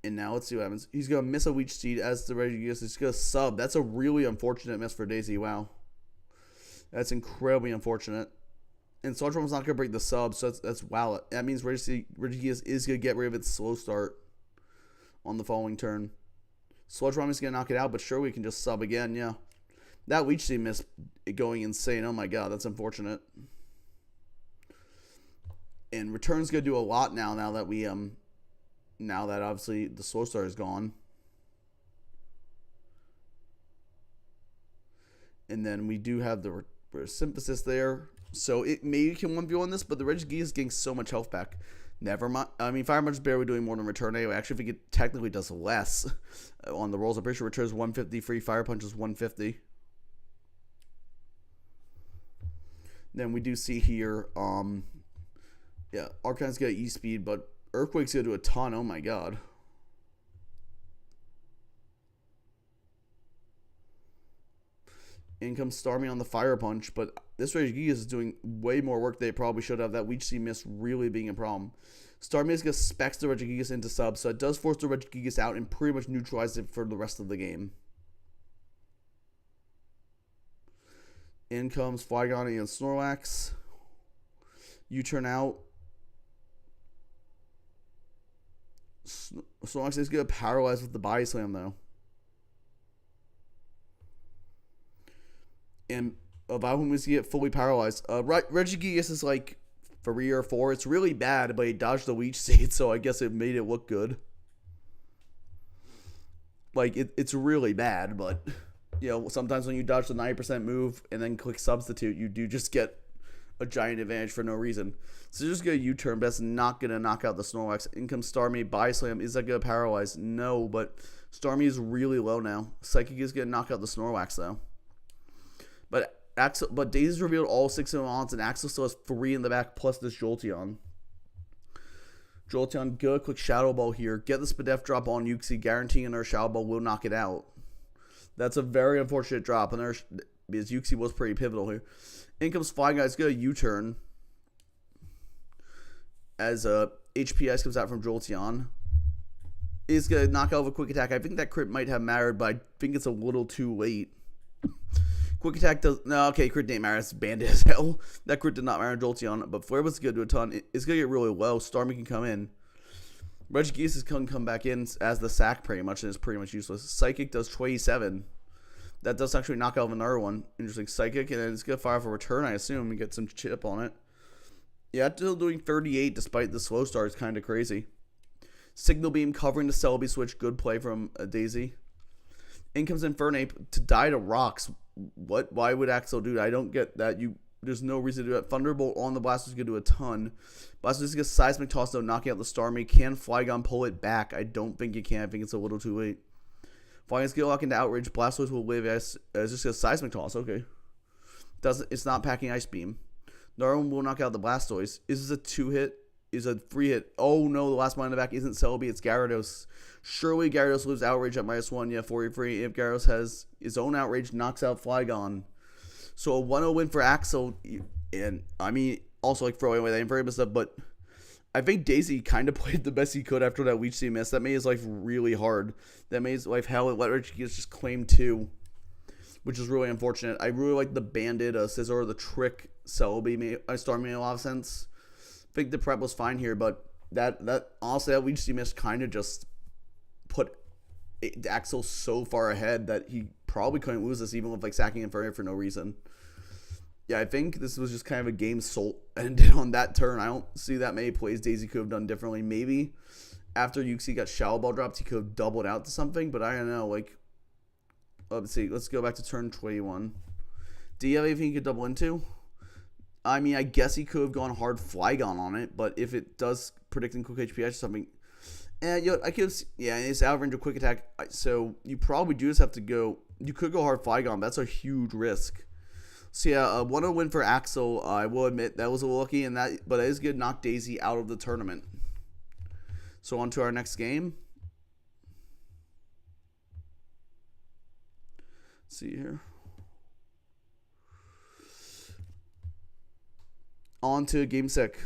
And now let's see what happens. He's going to miss a Leech Seed as the Regigigas is going to sub. That's a really unfortunate miss for Daisy. Wow. That's incredibly unfortunate. And Sludge-Bomb's not going to break the sub, so that's wow. That means Regigigas is going to get rid of its slow start on the following turn. Sludge-Bomb is going to knock it out, but sure, we can just sub again, yeah. That Leech Seed miss going insane. Oh my god, that's unfortunate. And Return's going to do a lot now that we now that obviously the slow start is gone. And then we do have the Synthesis there. So it maybe can 1v1 this, but the Regigigas is getting so much health back. Never mind. I mean, Fire Punch is barely doing more than Return anyway. Actually, I think it technically does less on the rolls. I'm pretty sure Return is 150 free. Fire Punch is 150. Then we do see here, yeah, Arcanine's got E-Speed, but Earthquake's going to do a ton. Oh my god. In comes Starmie on the Fire Punch, but this Regigigas is doing way more work than it probably should have. That Leech Seed miss really being a problem. Starmie is going to specs the Regigigas into sub, so it does force the Regigigas out and pretty much neutralize it for the rest of the game. In comes Flygon and Snorlax. You turn out. Snorlax is going to paralyze with the Body Slam, though. And Vileplume is going to get fully paralyzed. Regigigas is like 3 or 4. It's really bad, but he dodged the Leech Seed, so I guess it made it look good. Like, it's really bad, but, you know, sometimes when you dodge the 90% move and then click Substitute, you do just get a giant advantage for no reason. So just get a U-turn, but that's not going to knock out the Snorlax. In comes Starmie. Body Slam. Is that going to paralyze? No, but Starmie is really low now. Psychic is going to knock out the Snorlax, though. But Daisy's revealed all 6 of them on, and Axel still has 3 in the back, plus this Jolteon. Jolteon, good quick Shadow Ball here. Get the Spadef drop on Uxie, guaranteeing another Shadow Ball will knock it out. That's a very unfortunate drop, because Uxie was pretty pivotal here. In comes Flygon, it's going to U-turn. As HPS comes out from Jolteon. It's going to knock out with a Quick Attack. I think that crit might have mattered, but I think it's a little too late. Quick Attack does... No, okay, crit didn't matter. It's bandit as hell. That crit did not matter on Jolteon, but Flare was going to do a ton. It's going to get really low. Starmie can come in. Regigigas is going to come back in as the sack pretty much, and it's pretty much useless. Psychic does 27. That does actually knock out another one. Interesting. Psychic, and then it's going to fire for Return, I assume, and get some chip on it. Yeah, still doing 38 despite the slow start. It's kind of crazy. Signal Beam covering the Celebi switch. Good play from Daisy. In comes Infernape to die to rocks. What? Why would Axel do that? I don't get that. There's no reason to do that. Thunderbolt on the Blastoise is going to do a ton. Blastoise gets Seismic Toss though, knocking out the Starmie. Can Flygon pull it back? I don't think it can. I think it's a little too late. Flygon's going to lock into Outrage. Blastoise will live as just a Seismic Toss. Okay. It's not packing Ice Beam. Darwin will knock out the Blastoise. Is this a 2-hit? Is a 3-hit? Oh no, the last one in the back isn't Celebi, it's Gyarados. Surely Gyarados loses Outrage at -1. Yeah, 43. If Gyarados has his own Outrage, knocks out Flygon. So a 1-0 win for Axel. And I mean, also like throwing away that Infernape stuff, but I think Daisy kind of played the best he could after that Leech Seed miss. That made his life really hard. That made his life hell. And Lettridge gets just claimed 2. Which is really unfortunate. I really like the Bandit, Scizor, the Trick, Celebi. Starmie made a lot of sense. I think the prep was fine here, but that honestly, that Leech Seed miss kind of just put Axel so far ahead that he probably couldn't lose this, even with like sacking Infernape for no reason. Yeah, I think this was just kind of a game ended on that turn. I don't see that many plays Daisy could have done differently. Maybe after Uxie got Shadow Ball dropped, he could have doubled out to something, but I don't know, like. Let's see. Let's go back to turn 21. Do you have anything you could double into? I mean, I guess he could have gone hard Flygon on it, but if it does predicting quick HPS or something, I could. Yeah, it's out of range of quick attack. So you probably do just have to go. You could go hard Flygon. That's a huge risk. So yeah, a 1-0 win for Axel. I will admit that was a little lucky, but it is good to knock Daisy out of the tournament. So on to our next game. See here. On to Game 6.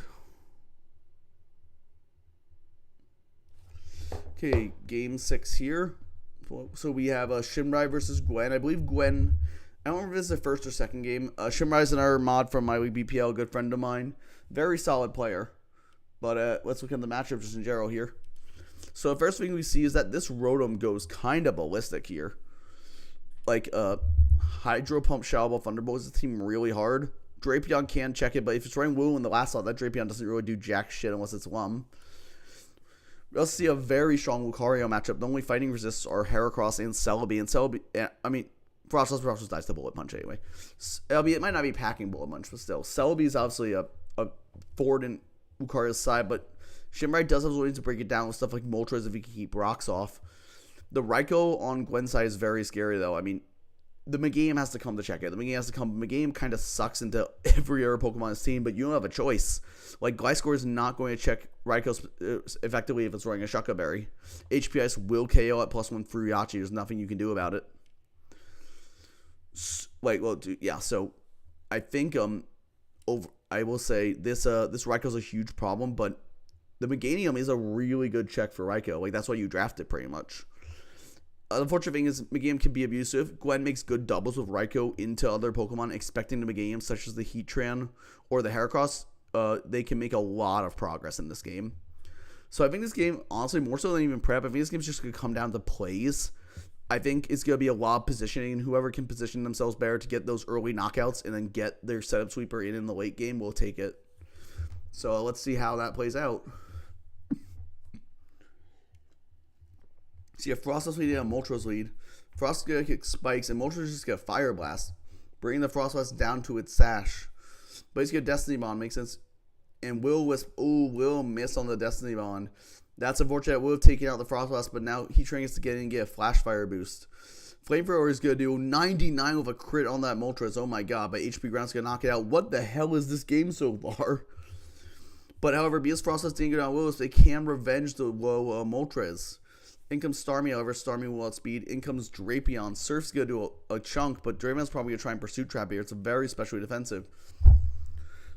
Okay, Game 6 here. So we have Shimrai versus Gwen. I believe Gwen, I don't remember if this is the first or second game. Shimrai is another mod from my league BPL, a good friend of mine. Very solid player. But let's look at the matchup just in general here. So the first thing we see is that this Rotom goes kind of ballistic here. Like, Hydro Pump, Shadow Ball, Thunderbolt is the team really hard. Drapion can check it, but if it's running Woo in the last slot, that Drapion doesn't really do jack shit unless it's Lum. We also see a very strong Lucario matchup. The only fighting resists are Heracross and Celebi. And Celebi, I mean, Frostless dies to Bullet Punch anyway. It might not be packing Bullet Punch, but still. Celebi is obviously a forward in Lucario's side, but Shimrai does have ways to break it down with stuff like Moltres if he can keep rocks off. The Raikou on Gwen's side is very scary, though. I mean, the Meganium has to come to check it. The Meganium has to come. Meganium kind of sucks into every other Pokemon's team, but you don't have a choice. Like, Gliscor is not going to check Raikou effectively if it's running a Shuckle Berry. HPS will KO at +1 through Yachi. There's nothing you can do about it. So I think I will say this Raikou is a huge problem, but the Meganium is a really good check for Raikou. Like, that's why you draft it pretty much. The unfortunate thing is Meganium can be abusive. Gwen makes good doubles with Raikou into other Pokemon, expecting the Meganium, such as the Heatran or the Heracross. They can make a lot of progress in this game. So I think this game, honestly, more so than even prep, I think this game is just going to come down to plays. I think it's going to be a lot of positioning, and whoever can position themselves better to get those early knockouts and then get their setup sweeper in the late game will take it. So let's see how that plays out. So you have Frostless lead and Moltres lead. Frost's going to kick Spikes, and Moltres just get Fire Blast, bringing the Frostblast down to its sash. But he's going to Destiny Bond, makes sense. And Will-O-Wisp, will miss on the Destiny Bond. That's unfortunate. Will have taken out the Frostblast, but now Heatran gets to get in and get a Flash Fire boost. Flamethrower is going to do 99 with a crit on that Moltres. Oh my god, but HP Ground's going to knock it out. What the hell is this game so far? But however, because Frostblast didn't go down Will-O-Wisp, they can revenge the low Moltres. In comes Starmie, however, Starmie will outspeed. In comes Drapion. Surf's going to do a chunk, but Drapion's probably going to try and Pursuit Trap here. It's a very specially defensive.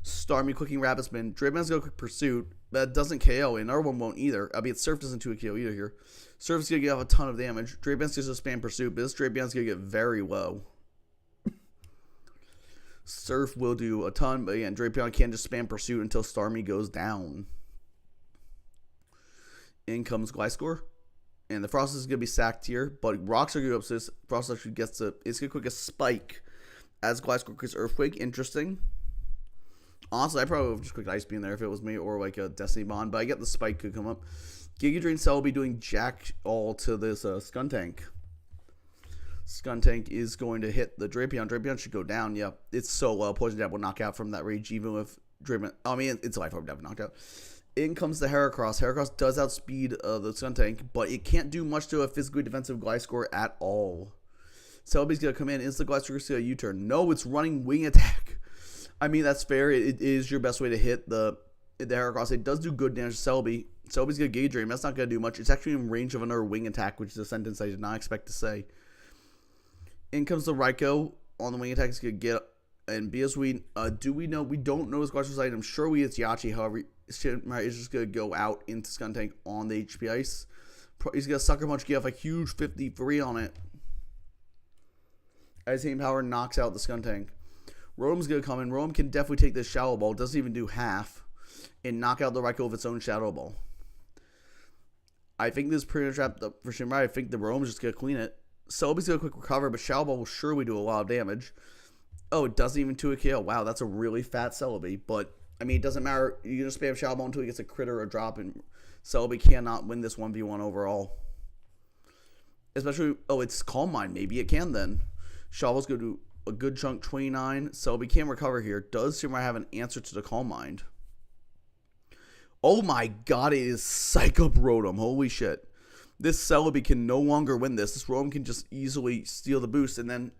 Starmie clicking Rapid Spin. Drapion's going to quick Pursuit. That doesn't KO, and our one won't either. Albeit Surf doesn't do a KO either here. Surf's going to get off a ton of damage. Drapion's going to spam Pursuit, but this Drapion's going to get very low. Surf will do a ton, but again, Drapion can't just spam Pursuit until Starmie goes down. In comes Gliscor. And the Frost is going to be sacked here, but rocks are going to go up, so this Frost actually gets it's going to quick a Spike as Gliscor clicks Earthquake. Interesting. Honestly, I probably would have just clicked Ice Beam there if it was me, or like a Destiny Bond, but I get the Spike could come up. Giga Drain Celebi doing jack all to this Skuntank. Skuntank is going to hit the Drapion. Drapion should go down. Yep, it's so low. Poison Jab will knock out from that rage, even with Drapion. I mean, it's a Life Orb Jab knocked out. In comes the Heracross. Heracross does outspeed the Skuntank, but it can't do much to a physically defensive Gliscor at all. Celebi's going to come in. Is the Gliscor going to U-turn? No, it's running Wing Attack. I mean, that's fair. It is your best way to hit the Heracross. It does do good damage to Celebi. Celebi's going to Gauge Drain. That's not going to do much. It's actually in range of another Wing Attack, which is a sentence I did not expect to say. In comes the Raikou on the Wing Attack. It's going to get, and because we don't know his Gliscor's item. Surely it's Yachi. However, Shinrai is just going to go out into Skuntank on the HP Ice. He's going to Sucker Punch, get off a huge 53 on it. As Team Power knocks out the Skuntank. Rotom's going to come in. Rotom can definitely take this Shadow Ball. Doesn't even do half. And knock out the Raikou with its own Shadow Ball. I think this is pretty much wrapped up for Shinrai. I think the Rotom's just going to clean it. Celebi's going to quick recover, but Shadow Ball will surely do a lot of damage. Oh, it doesn't even 2 a KO. Wow, that's a really fat Celebi. But, I mean, it doesn't matter. You just spam Shadow Ball until he gets a crit or a drop, and Celebi cannot win this 1v1 overall. Especially, oh, it's Calm Mind. Maybe it can then. Shadow Ball's going to do a good chunk, 29. Celebi can recover here. Does Shinrai have an answer to the Calm Mind? Oh my god, it is Psych Up Rotom. Holy shit. This Celebi can no longer win this. This Rotom can just easily steal the boost, and then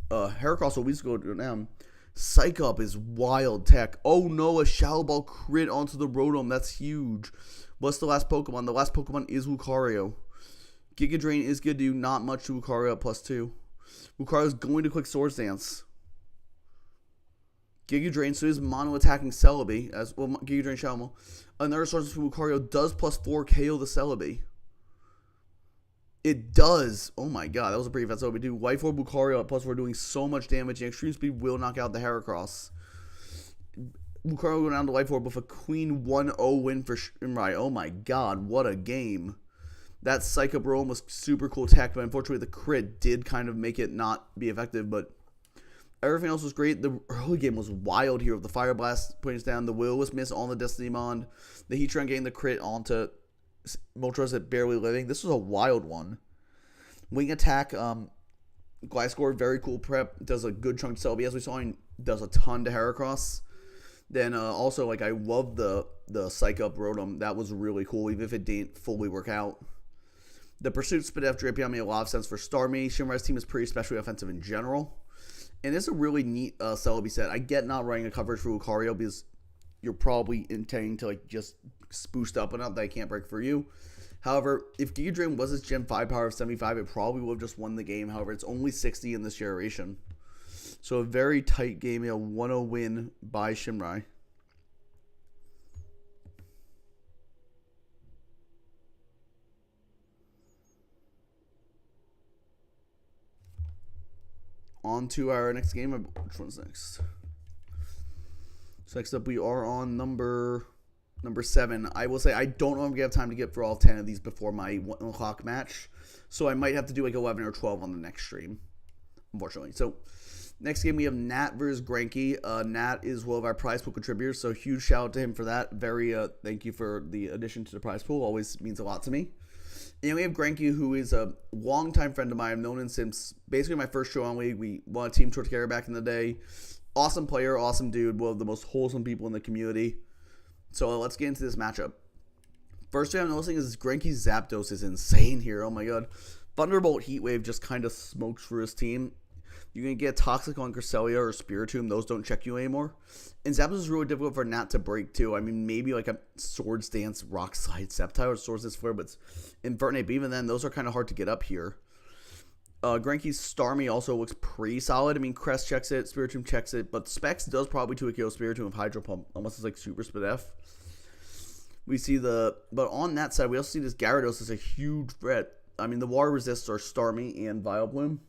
Heracross will always go down. Psych Up is wild tech. Oh no, a Shadow Ball crit onto the Rotom. That's huge. What's the last Pokemon? The last Pokemon is Lucario. Giga Drain is going to do not much to Lucario at +2. Lucario is going to click Swords Dance. Giga Drain, so he's mono attacking Celebi as well. Giga Drain Shadow Ball. Another Swords Dance from Lucario does +4 KO the Celebi. It does. Oh my god, that was a pretty fast Celebi. Dude, Life Orb Lucario at +4 doing so much damage. And Extreme Speed will knock out the Heracross. Lucario will go down to Life Orb with a clean 1-0 win for Shinrai. Oh my god, what a game. That Psych Up Rotom was super cool tech, but unfortunately the crit did kind of make it not be effective, but everything else was great. The early game was wild here with the Fire Blast putting us down, the Will-O-Wisp miss on the Destiny Bond, the Heatran getting the crit onto Moltres at Barely Living. This was a wild one. Wing Attack, Gliscor, very cool prep, does a good chunk to Celebi, as we saw, and does a ton to Heracross. Then also, like, I love the Psych Up Rotom. That was really cool, even if it didn't fully work out. The Pursuit Spit F Drapion made a lot of sense for Starmie. Shinrai's team is pretty especially offensive in general. And it's a really neat Celebi set. I get not running a coverage for Lucario because you're probably intending to like just boost up enough that I can't break for you. However, if Giga Drain was its Gen 5 power of 75, it probably would have just won the game. However, it's only 60 in this generation. So a very tight game, a 1-0 win by Shinrai. On to our next game. Which one's next? So next up, we are on number 7. I will say I don't know if I'm going to have time to get for all 10 of these before my 1 o'clock match. So I might have to do like 11 or 12 on the next stream, unfortunately. So next game, we have Nat versus Granky. Nat is one of our prize pool contributors, so huge shout out to him for that. Very thank you for the addition to the prize pool. Always means a lot to me. And we have Granky, who is a longtime friend of mine. I've known him since basically my first show on League. We won a Team Torterra back in the day. Awesome player, awesome dude, one of the most wholesome people in the community. So let's get into this matchup. First thing I'm noticing is Granky's Zapdos is insane here. Oh my god. Thunderbolt Heat Wave just kind of smokes for his team. You can get Toxic on Cresselia or Spiritomb. Those don't check you anymore. And Zapdos is really difficult for Nat to break, too. I mean, maybe like a Swords Dance, Rock Slide, Sceptile, or Swords Dance Flare, but it's Infernape. But even then, those are kind of hard to get up here. Granky's Starmie also looks pretty solid. I mean, Crest checks it, Spiritomb checks it, but Specs does probably 2 KO Spiritomb with Hydro Pump, unless it's like Super Spit F. We see but on that side, we also see this Gyarados is a huge threat. I mean, the water resists are Starmie and Vileplume.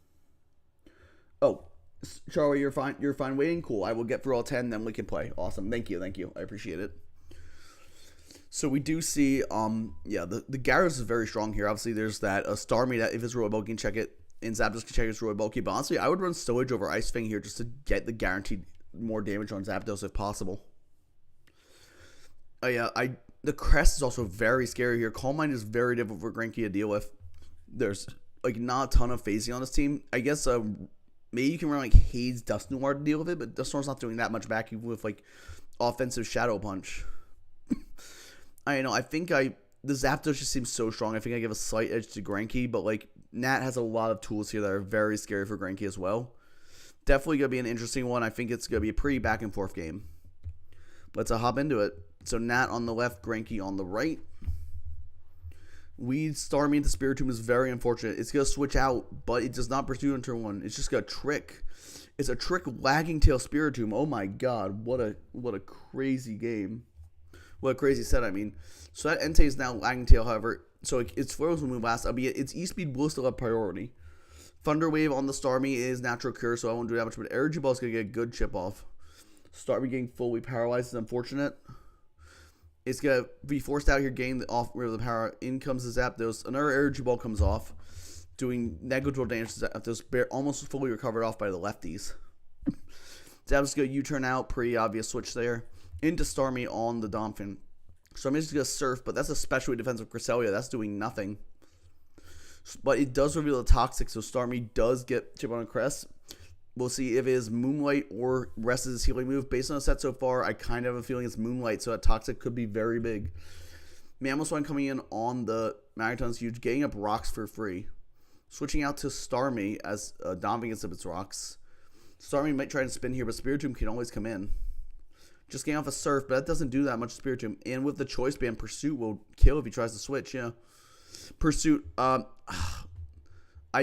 Oh, Charlie, you're fine. You're fine waiting. Cool. I will get through all 10, then we can play. Awesome. Thank you. I appreciate it. So we do see, the Gyarados is very strong here. Obviously, there's that Starmie that if it's really bulky, can check it, and Zapdos can check it's really bulky. But honestly, I would run Stowage over Ice Fang here just to get the guaranteed more damage on Zapdos if possible. Oh yeah, the Crest is also very scary here. Calm Mind is very difficult for Granky to deal with. There's like not a ton of phasing on this team. I guess maybe you can run like Hades Dusknoir to deal with it, but Dusknoir's not doing that much back even with like offensive Shadow Punch. I know. I think the Zapdos just seems so strong. I think I give a slight edge to Granky, but like Nat has a lot of tools here that are very scary for Granky as well. Definitely gonna be an interesting one. I think it's gonna be a pretty back and forth game. Let's hop into it. So Nat on the left, Granky on the right. Weed Starmie into Spiritomb is very unfortunate. It's going to switch out, but it does not pursue on turn 1. It's just got a trick. It's a trick Wagging Tail Spiritomb. Oh my god, what a crazy game. What a crazy set, I mean. So that Entei is now Wagging Tail, however. So its Flare will move last, albeit its E-Speed will still have priority. Thunder Wave on the Starmie is Natural Cure, so I won't do that much, but Energy Ball is going to get a good chip off. Starmie getting fully paralyzed is unfortunate. It's going to be forced out here, getting the off rid of the power. In comes the Zapdos. Another Energy Ball comes off, doing negligible damage to Zapdos, almost fully recovered off by the lefties. Zapdos going to U-turn out, pretty obvious switch there. Into Starmie on the Donphin. Starmie is going to Surf, but that's a specially defensive Cresselia. That's doing nothing. But it does reveal the Toxic, so Starmie does get chip on a Crest. We'll see if it is Moonlight or Rest is his healing move. Based on the set so far, I kind of have a feeling it's Moonlight, so that Toxic could be very big. Mamoswine coming in on the Magneton's huge, getting up rocks for free. Switching out to Starmie as Donphin gets up its rocks. Starmie might try to spin here, but Spiritomb can always come in. Just getting off a Surf, but that doesn't do that much to Spiritomb. And with the Choice Band, Pursuit will kill if he tries to switch, yeah. Pursuit, I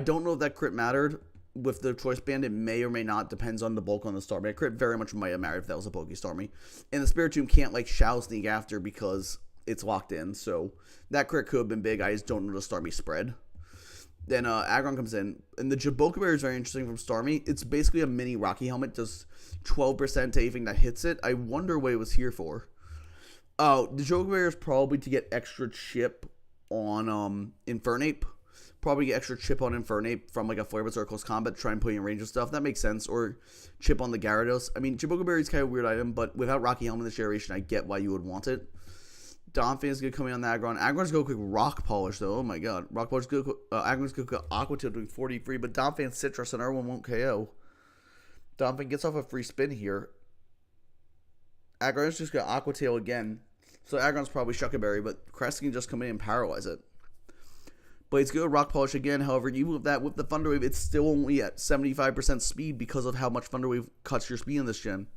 don't know if that crit mattered. With the Choice Band, it may or may not. Depends on the bulk on the Starmie. A crit very much might have mattered if that was a bulky Starmie. And the Spiritomb can't like Shadow Sneak after because it's locked in. So that crit could have been big. I just don't know the Starmie spread. Then Aggron comes in. And the Jaboka Bear is very interesting from Starmie. It's basically a mini Rocky Helmet. Does 12% to anything that hits it. I wonder what it was here for. Oh, the Jaboka Bear is probably to get extra chip on Infernape. Probably get extra chip on Infernape from like a Flare Blitz or a Close Combat to try and put in range of stuff. That makes sense. Or chip on the Gyarados. I mean, Jaboka Berry is kind of a weird item, but without Rocky Helmet in this generation, I get why you would want it. Donphin is going to come in on the Aggron. Aggron's going to go quick Rock Polish, though. Oh my god. Rock Polish is going to Aggron's going to go Aqua Tail doing 43, but Donphin Citrus and everyone won't KO. Donphin gets off a free spin here. Aggron's just going to Aqua Tail again. So Aggron's probably Shuck a Berry, but Crest can just come in and paralyze it. But it's good Rock Polish again. However, even with that, with the Thunder Wave, it's still only at 75% speed because of how much Thunder Wave cuts your speed in this gen.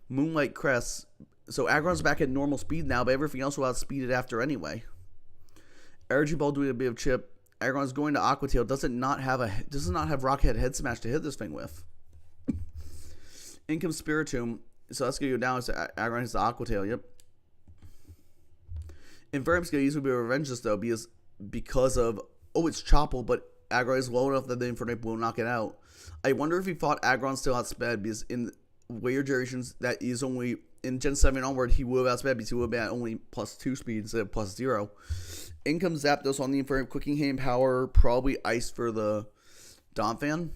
Moonlight Crest. So Aggron's back at normal speed now, but everything else will outspeed it after anyway. Energy Ball doing a bit of chip. Aggron's going to Aqua Tail. Does not have Rockhead Head Smash to hit this thing with. In comes Spiritomb. So that's going to go down. So Aggron hits the Aqua Tail. Yep. Infernape's going to easily be revenge this though because of, it's Chople, but Aggron is low enough that the Infernape will knock it out. I wonder if he fought Aggron still outsped, because in later generations, that is only, in Gen 7 onward, he would have outsped because he would have been at only +2 speed instead of +0. In comes Zapdos on the Infernape, Quicking Hand Power, probably Ice for the Donphan.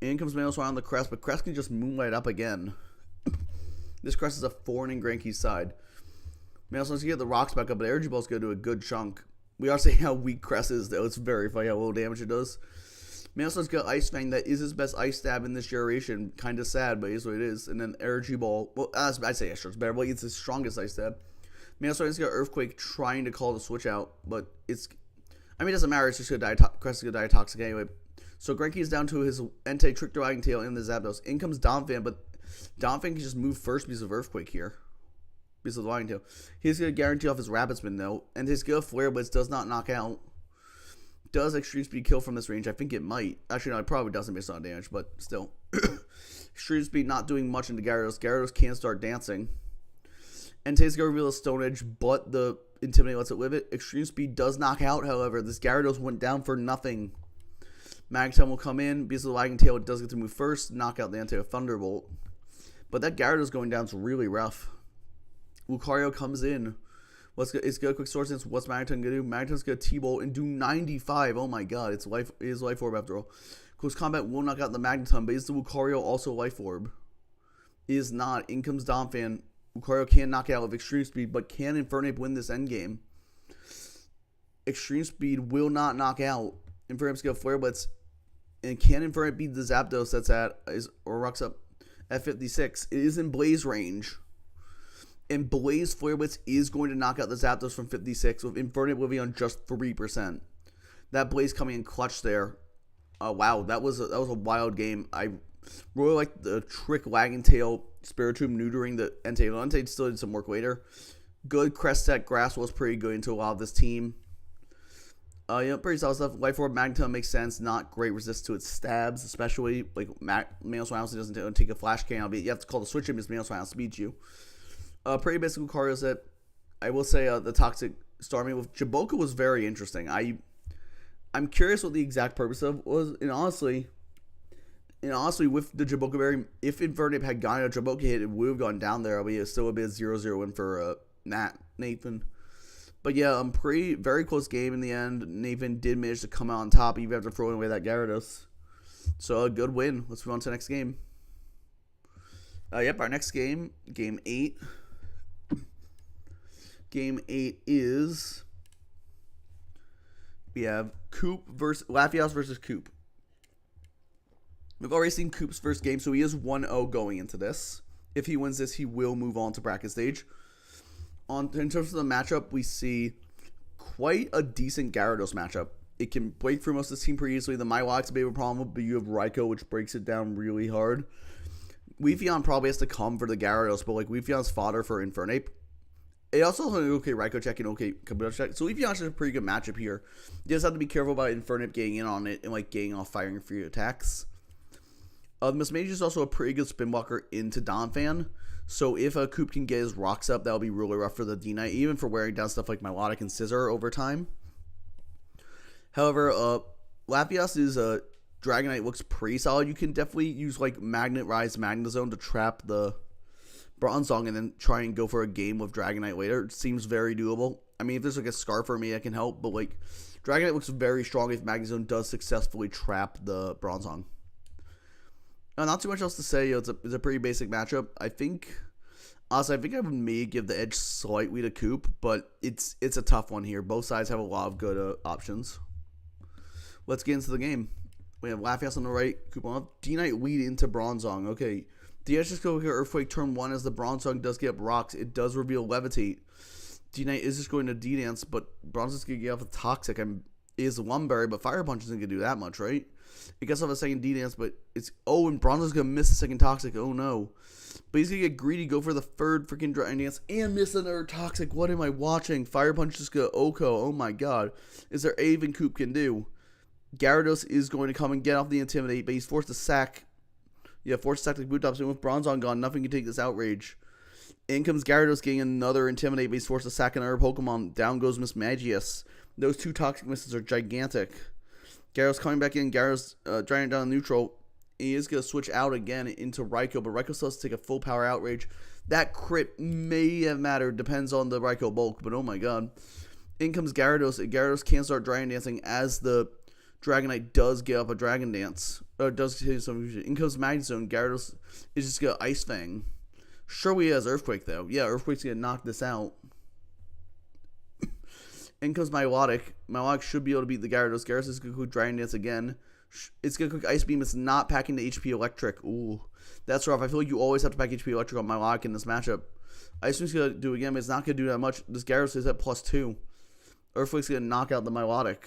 In comes Mamoswine on the Crest, but Crest can just Moonlight up again. This Crest is a thorn in Granky's side. Mamoswine's going to get the rocks back up, but Energy Ball's going to do a good chunk. We are seeing how weak Crest is, though. It's very funny how little damage it does. Mamoswine's got Ice Fang. That is his best Ice Stab in this generation. Kind of sad, but it is what it is. And then Energy Ball. Well, I'd say Extra's better, but it's his strongest Ice Stab. Mamoswine's got Earthquake trying to call the switch out, but it's... I mean, it doesn't matter. It's just going to die. Crest is going to die Toxic anyway. So Granky is down to his Entei, Trick Wagging Tail, and the Zapdos. In comes Donphin, but Donphin can just move first because of Earthquake here. Because of the Wagging Tail. He's going to guarantee off his Rapid Spin, though. And his skill Flare Blitz does not knock out. Does Extreme Speed kill from this range? I think it might. Actually, no, it probably doesn't based on damage, but still. Extreme Speed not doing much into Gyarados. Gyarados can start dancing. Entei's going to reveal a Stone Edge, but the Intimidate lets it live it. Extreme Speed does knock out, however. This Gyarados went down for nothing. Magneton will come in. Because of the Wagging Tail, it does get to move first. Knock out the Entei with Thunderbolt. But that Gyarados going down is really rough. Lucario comes in. It's good quick sword sense. What's Magneton gonna do? Magneton's gonna T-Bolt and do 95. Oh my god, it is Life Orb after all. Close Combat will knock out the Magneton, but is the Lucario also Life Orb? is not. In comes Donphan. Lucario can knock it out with Extreme Speed, but can Infernape win this endgame? Extreme Speed will not knock out. Infernape's got Flare Blitz. And can Infernape beat the Zapdos that's or rocks up at 56? It is in Blaze range. And Blaze Flare Blitz is going to knock out the Zapdos from 56 with Infernape living on just 3%. That Blaze coming in clutch there. Wow, that was a wild game. I really like the trick Wagging Tail Spiritomb neutering the Entei. Entei still did some work later. Good Crest Set Grass was pretty good into a lot of this team. Pretty solid stuff. Life Orb Magneton makes sense. Not great resist to its stabs, especially like Manospine honestly doesn't take a Flash Cannon. You have to call the switch him because Manospine speeds you. Pretty basic Lucario set. I will say the Toxic Starmie with Jaboka was very interesting. I'm curious what the exact purpose of was, and honestly, with the Jaboka Berry, if Infernape had gotten a Jaboka hit, it would have gone down there. It'll be still a bit 0-0 win for Nathan. But yeah, very close game in the end. Nathan did manage to come out on top, even after throwing away that Gyarados. So a good win. Let's move on to the next game. Our next game, Game 8. Game 8 is... We have Latias versus Coop. We've already seen Coop's first game, so he is 1-0 going into this. If he wins this, he will move on to bracket stage. In terms of the matchup, we see quite a decent Gyarados matchup. It can break through most of this team pretty easily. The Milotic's a bit of a problem, but you have Raikou, which breaks it down really hard. Weavion probably has to come for the Gyarados, but like Weavion's fodder for Infernape. It also has an okay Raikou check and okay Kabuto check. So Weavion's just a pretty good matchup here. You just have to be careful about Infernape getting in on it and like getting off firing free attacks. Mismage is also a pretty good spin blocker into Donphan. So if a Coop can get his rocks up, that'll be really rough for the D-Knight, even for wearing down stuff like Milotic and Scizor over time. However, Latias is a Dragonite looks pretty solid. You can definitely use like Magnet Rise Magnezone to trap the Bronzong and then try and go for a game with Dragonite later. It seems very doable. I mean, if there's like a Scarf for me, I can help, but like Dragonite looks very strong if Magnezone does successfully trap the Bronzong. Not too much else to say. It's a pretty basic matchup. I think I may give the edge slightly to Coop, but it's a tough one here. Both sides have a lot of good options. Let's get into the game. We have Latias on the right, Coop on the left. D-Knight lead into Bronzong. Okay, D-Knight just go here. Earthquake turn 1 as the Bronzong does get up rocks. It does reveal Levitate. D-Knight is just going to D-Dance, but Bronzong's going to get off a Toxic. Is Lumberry, but Fire Punch isn't going to do that much, right? It gets off a second D-Dance, but it's... Oh, and Bronzong's going to miss the second Toxic. Oh, no. But he's going to get greedy, go for the third freaking Dragon Dance, and miss another Toxic. What am I watching? Fire Punch just go Oko. Oh, my God. Is there anything Coop can do? Gyarados is going to come and get off the Intimidate, but he's forced to sack. Yeah, forced to sack the Boot Tops, and with Bronzong gone, nothing can take this Outrage. In comes Gyarados getting another Intimidate, but he's forced to sack another Pokemon. Down goes Mismagius. Those two Toxic misses are gigantic. Gyarados coming back in. Gyarados driving down neutral. He is going to switch out again into Raikou, but Raikou still has to take a full power Outrage. That crit may have mattered. Depends on the Raikou bulk, but oh my god. In comes Gyarados. Gyarados can start Dragon Dancing as the Dragonite does get up a Dragon Dance. Or does hit some fusion. In comes Magnezone. Gyarados is just going to Ice Fang. Sure, he has Earthquake though. Yeah, Earthquake's going to knock this out. In comes Milotic. Milotic should be able to beat the Gyarados. Gyarados is going to quick Dragon Dance again. It's going to quick Ice Beam. It's not packing the HP Electric. Ooh, that's rough. I feel like you always have to pack HP Electric on Milotic in this matchup. Ice Beam's going to do it again, but it's not going to do that much. This Gyarados is at +2. Earthquake's going to knock out the Milotic.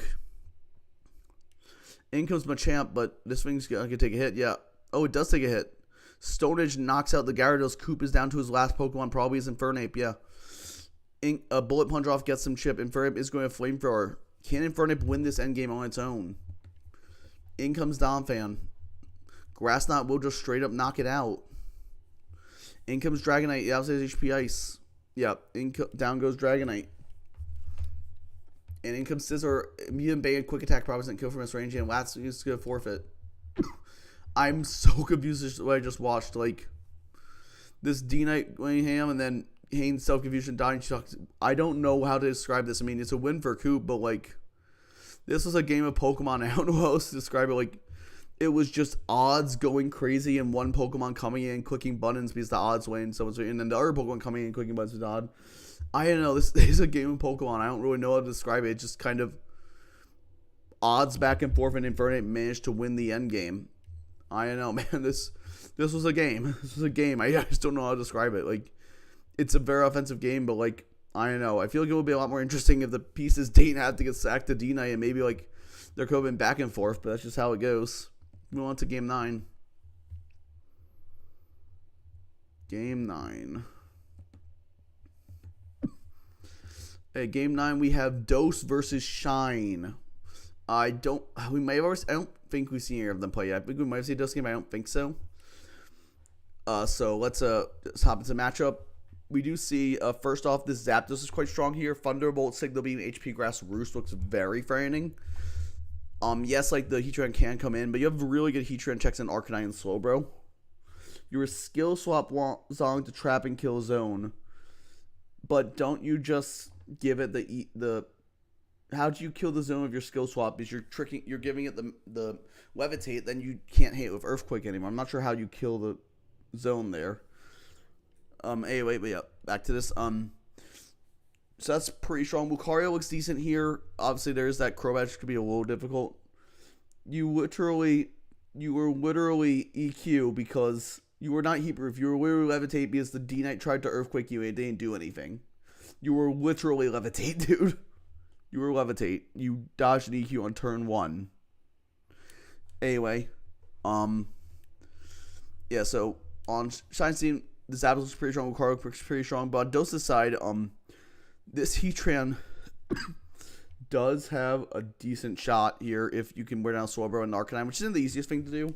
In comes Machamp, but this thing's going to take a hit. Yeah. Oh, it does take a hit. Stone Edge knocks out the Gyarados. Coop is down to his last Pokemon. Probably is Infernape. Yeah. A Bullet Punch off gets some chip. Infernape is going to Flamethrower. Can Infernape win this endgame on its own? In comes Donphan. Grass Knot will just straight up knock it out. In comes Dragonite. Outside HP Ice. Yep. Down goes Dragonite. And in comes Scizor. Mutant Bane Quick Attack probably doesn't kill from his range, and Lats is going to forfeit. I'm so confused with what I just watched. Like, this D-Knight going ham, and then Hane's self-confusion dying. I don't know how to describe this. I mean, it's a win for Coop, but like, this was a game of Pokemon. I don't know how else to describe it. Like, it was just odds going crazy and one Pokemon coming in clicking buttons because the odds win, and then the other Pokemon coming in clicking buttons with odd. I don't know. This is a game of Pokemon. I don't really know how to describe it. It's just kind of odds back and forth, and Infernape managed to win the end game. I don't know, man. This was a game. This was a game. I just don't know how to describe it. Like, it's a very offensive game, but like, I don't know. I feel like it would be a lot more interesting if the pieces didn't have to get sacked to D-Knight, and maybe like there could have been back and forth, but that's just how it goes. Move on to Game 9. Game 9. Hey, Game 9, we have Dose versus Shine. I don't think we've seen either of them play yet. I think we might have seen Dose game, but I don't think so. So let's hop into matchup. We do see, first off, this Zapdos is quite strong here. Thunderbolt, Signal Beam, HP Grass, Roost looks very frightening. Yes, like the Heatran can come in, but you have really good Heatran checks in Arcanine and Slowbro. You're a skill swap Zong to trap and kill zone, but don't you just give it the how do you kill the zone of your skill swap? Because you're giving it the levitate, then you can't hit it with Earthquake anymore. I'm not sure how you kill the zone there. Anyway, but yeah, back to this. So that's pretty strong. Lucario looks decent here. Obviously, there's that Crobat, which could be a little difficult. You were literally EQ because you were not heat proof. You were literally levitate because the D-Knight tried to Earthquake you and it didn't do anything. You were literally levitate, dude. You were levitate. You dodged an EQ on turn 1. Anyway, yeah. So on Shine's team, the Zapdos is pretty strong. Lucario is pretty strong. But on Dose's side, this Heatran does have a decent shot here if you can wear down Slowbro and Arcanine, which isn't the easiest thing to do,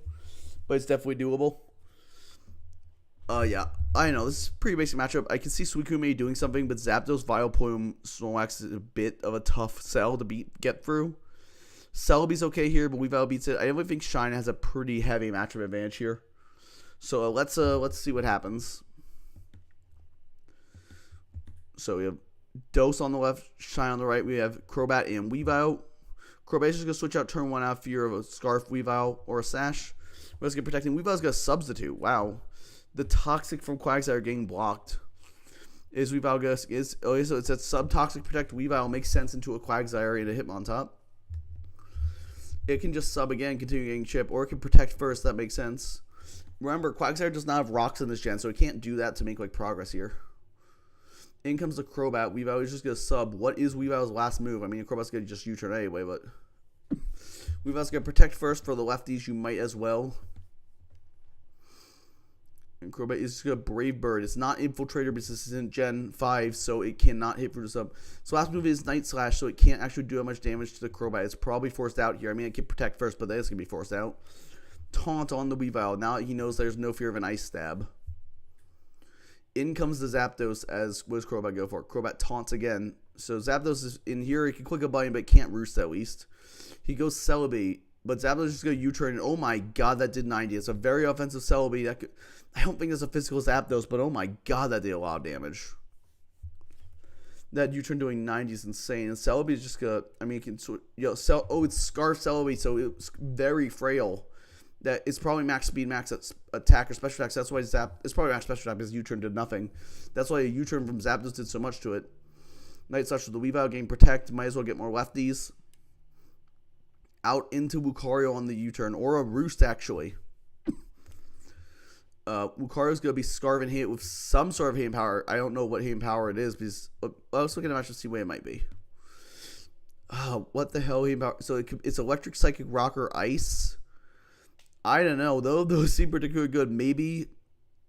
but it's definitely doable. Yeah, I know, this is a pretty basic matchup. I can see Suicune doing something, but Zapdos, Vileplume, Snorlax is a bit of a tough sell to get through. Celebi's okay here, but Weavile beats it. I definitely think Shine has a pretty heavy matchup advantage here. So let's see what happens. So we have Dose on the left, Shine on the right. We have Crobat and Weavile. Crobat is just going to switch out turn 1 out of fear of a Scarf, Weavile, or a Sash. We're just going to protect him. Weavile's going to substitute. Wow. The Toxic from Quagsire are getting blocked. Is Weavile going to... so it's a sub-Toxic protect Weavile. Makes sense into a Quagsire and a Hitmontop. It can just sub again, continue getting chip, or it can protect first. That makes sense. Remember, Quagsire does not have rocks in this gen, so it can't do that to make like progress here. In comes the Crobat. Weavile is just going to sub. What is Weavile's last move? I mean, Crobat's going to just U-turn anyway, but... Weavile's going to protect first for the lefties. You might as well. And Crobat is just going to Brave Bird. It's not Infiltrator because this isn't Gen 5, so it cannot hit for the sub. So last move is Night Slash, so it can't actually do that much damage to the Crobat. It's probably forced out here. I mean, it can protect first, but that is going to be forced out. Taunt on the Weavile. Now he knows there's no fear of an Ice Stab. In comes the Zapdos as what does Crobat go for? Crobat taunts again. So Zapdos is in here. He can click a button, but can't roost at least. He goes Celebi, but Zapdos is just going to U-turn. And oh my god, that did 90. It's a very offensive Celebi. I don't think it's a physical Zapdos, but oh my god, that did a lot of damage. That U-turn doing 90 is insane. And Celebi is just going to, I mean, it can, it's Scarf Celebi, so it's very frail. That it's probably max speed, max attack, or special attacks. That's why it's probably max special attack because U-turn did nothing. That's why a U-turn from Zapdos did so much to it. Night Slash with the Weavile, getting protect. Might as well get more lefties. Out into Lucario on the U-turn, or a Roost actually. Lucario's going to be Scarf and hit with some sort of Hidden Power. I don't know what Hidden Power it is because let's look at a match to see what it might be. What the hell Hidden Power? So it's Electric, Psychic, Rock, or Ice. I don't know. Those seem particularly good. Maybe,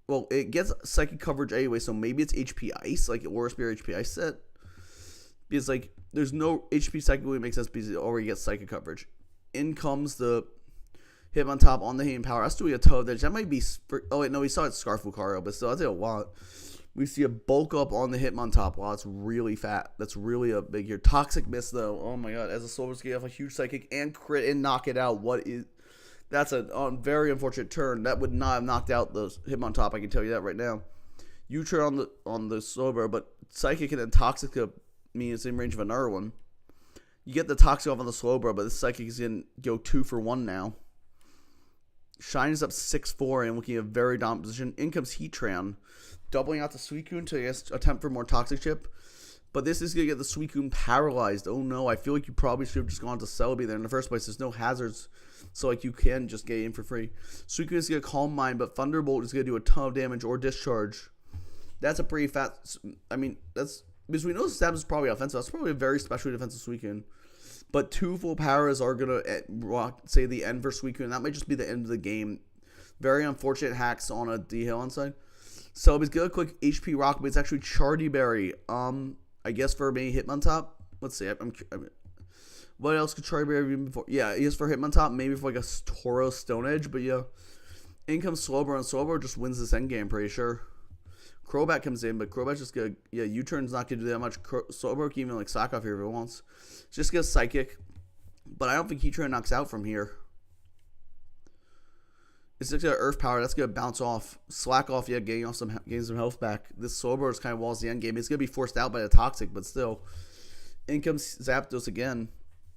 well, it gets Psychic coverage anyway, so maybe it's HP Ice, like Aura Spear HP Ice set. Because, like, there's no HP Psychic really makes sense because it already gets Psychic coverage. In comes the Hitmontop on the Hidden Power. That's doing a toe edge. That might be, oh wait, no, we saw it Scarf Lucario, but still, that's a lot. We see a bulk up on the Hitmontop. Wow, it's really fat. That's really a big here. Toxic Miss, though. Oh my god. As a Slowbro, get off a huge Psychic and crit and knock it out. What is... That's a very unfortunate turn. That would not have knocked out the Hitmontop. I can tell you that right now. U-turn on the Slowbro, but Psychic and then Toxic mean it's in range of another one. You get the Toxic off on the Slowbro, but the Psychic is going to go 2 for 1 now. Shine is up 6-4 and looking at a very dominant position. In comes Heatran, doubling out the Suicune to, I guess, attempt for more Toxic Chip. But this is going to get the Suicune paralyzed. Oh no, I feel like you probably should have just gone to Celebi there in the first place. There's no hazards, so like you can just get in for free. Suicune is going to Calm Mind, but Thunderbolt is going to do a ton of damage or Discharge. That's a pretty fast, I mean, that's, because we know Stab is probably offensive. That's probably a very specially defensive Suicune. But 2 full powers are going to say the end for Suicune. That might just be the end of the game. Very unfortunate hacks on a D-Hill onside. Celebi's going to quick HP Rock, but it's actually Chardy Berry. I guess for maybe Hitmontop. Let's see. What else could Chardy Berry be before? Yeah, he is for Hitmontop. Maybe for like a Tauros Stone Edge. But yeah. In comes Slowbro, and Slowbro just wins this endgame, I'm pretty sure. Crobat comes in, but Crobat's just going to... Yeah, U-turn's not going to do that much. Slowbro can even like Sack off here if it wants. Just get Psychic. But I don't think Heatran knocks out from here. It's just got Earth Power. That's going to bounce off. Slack off, yeah, getting some health back. This Slowbro is kind of walls the end game. It's going to be forced out by the Toxic, but still. In comes Zapdos again.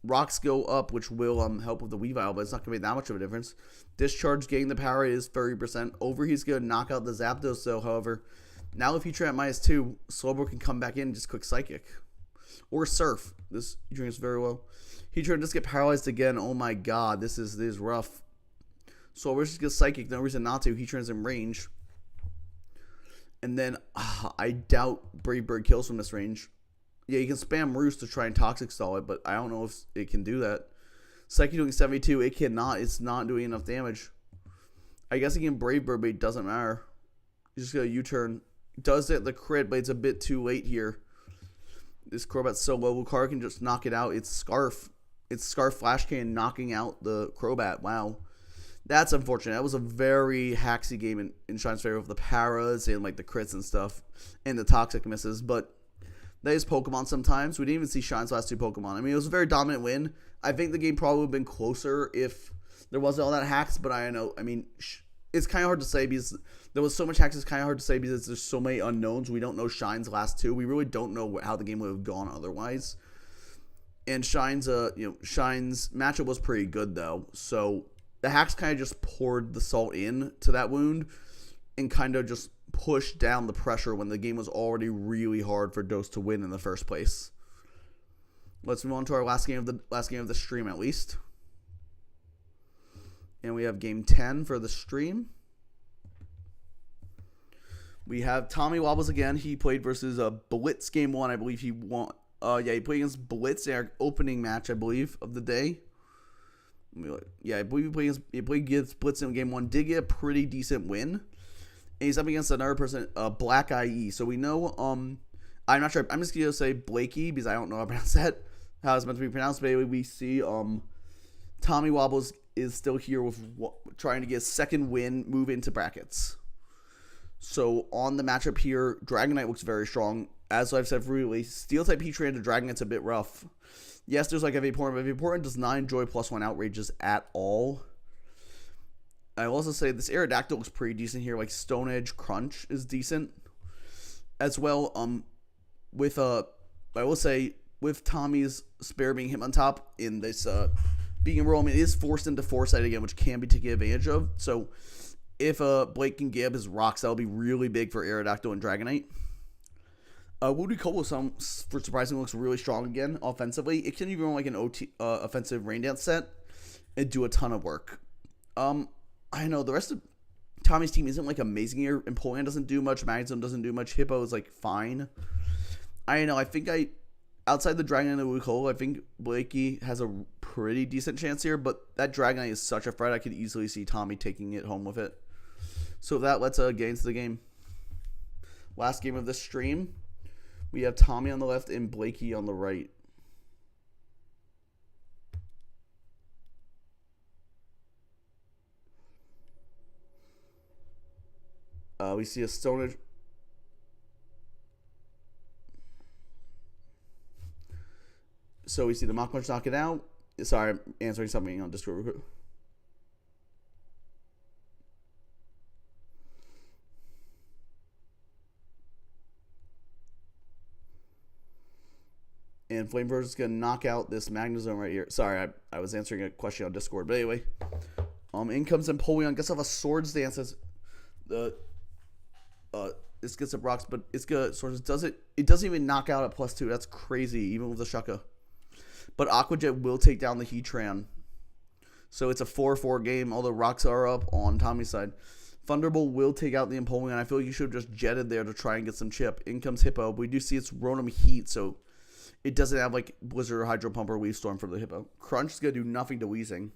Rocks go up, which will help with the Weavile, but it's not going to make that much of a difference. Discharge getting the power is 30%. Overheat's going to knock out the Zapdos, though, however. Now if Heatran at -2, Slowbro can come back in and just quick Psychic. Or Surf. This Heatran is very well. Heatran just get paralyzed again. Oh my god, this is rough. So we're just going to Psychic. No reason not to. Heatran's in range. And then, I doubt Brave Bird kills from this range. Yeah, you can spam Roost to try and Toxic Stall it, but I don't know if it can do that. Psychic doing 72. It cannot. It's not doing enough damage. I guess he can Brave Bird, but it doesn't matter. He's just going to U-turn. Does it the crit, but it's a bit too late here. This Crobat's so low. Lucario can just knock it out. It's Scarf. It's Scarf Flash Cannon knocking out the Crobat. Wow. That's unfortunate. That was a very hacksy game in Shine's favor with the paras and like the crits and stuff and the toxic misses. But that is Pokemon sometimes. We didn't even see Shine's last 2 Pokemon. I mean, it was a very dominant win. I think the game probably would have been closer if there wasn't all that hacks. But I know, I mean, it's kind of hard to say because there was so much hacks. It's kind of hard to say because there's so many unknowns. We don't know Shine's last 2. We really don't know how the game would have gone otherwise. And Shine's matchup was pretty good though. So the hacks kind of just poured the salt in to that wound and kind of just pushed down the pressure when the game was already really hard for Dose to win in the first place. Let's move on to our last game of the stream at least. And we have game 10 for the stream. We have Tommy Wobbles again. He played versus Blitz game 1. I believe he won. He played against Blitz in our opening match, I believe, of the day. Yeah, I believe he played against Blitz in game 1. Did get a pretty decent win. And he's up against another person, Black IE. So we know, I'm not sure. I'm just going to say Blakey because I don't know how to pronounce that. How it's meant to be pronounced. But anyway, we see Tommy Wobbles is still here with trying to get a second win, move into brackets. So on the matchup here, Dragonite looks very strong. As I've said really, Steel-type Heatran to Dragonite's a bit rough. Yes, there's like a Vaporeon, but Vaporeon does not enjoy +1 outrages at all. I will also say this Aerodactyl looks pretty decent here. Like Stone Edge Crunch is decent. As well, I will say with Tommy's Spare being Hitmontop in this being enrollment, it is forced into Foresight again, which can be taken advantage of. So if Blake can give his rocks, that'll be really big for Aerodactyl and Dragonite. Ludicolo, for surprisingly, looks really strong again offensively. It can even run like an offensive Rain Dance set and do a ton of work. I know the rest of Tommy's team isn't like amazing here. Empoleon doesn't do much. Magnezone doesn't do much. Hippo is like fine. I know. I think outside the Dragonite and the Ludicolo, I think Blakey has a pretty decent chance here. But that Dragonite is such a threat. I could easily see Tommy taking it home with it. So let's get into the game. Last game of the stream. We have Tommy on the left and Blakey on the right. We see a Stone Edge. So we see the Mach Punch knock it out. Sorry, I'm answering something on Discord. And Flamethrower is going to knock out this Magnezone right here. Sorry, I was answering a question on Discord. But anyway, In comes Empoleon. Gets off a Swords Dance as the this gets up rocks, but it's good. Swords does it. It doesn't even knock out at +2. That's crazy, even with the Shucka. But Aqua Jet will take down the Heatran. So it's a 4-4 game. All the rocks are up on Tommy's side. Thunderbolt will take out the Empoleon. I feel like you should have just jetted there to try and get some chip. In comes Hippo. We do see it's Rotom Heat, so it doesn't have like Blizzard or Hydro Pump or Leaf Storm for the Hippo. Crunch is going to do nothing to Weezing.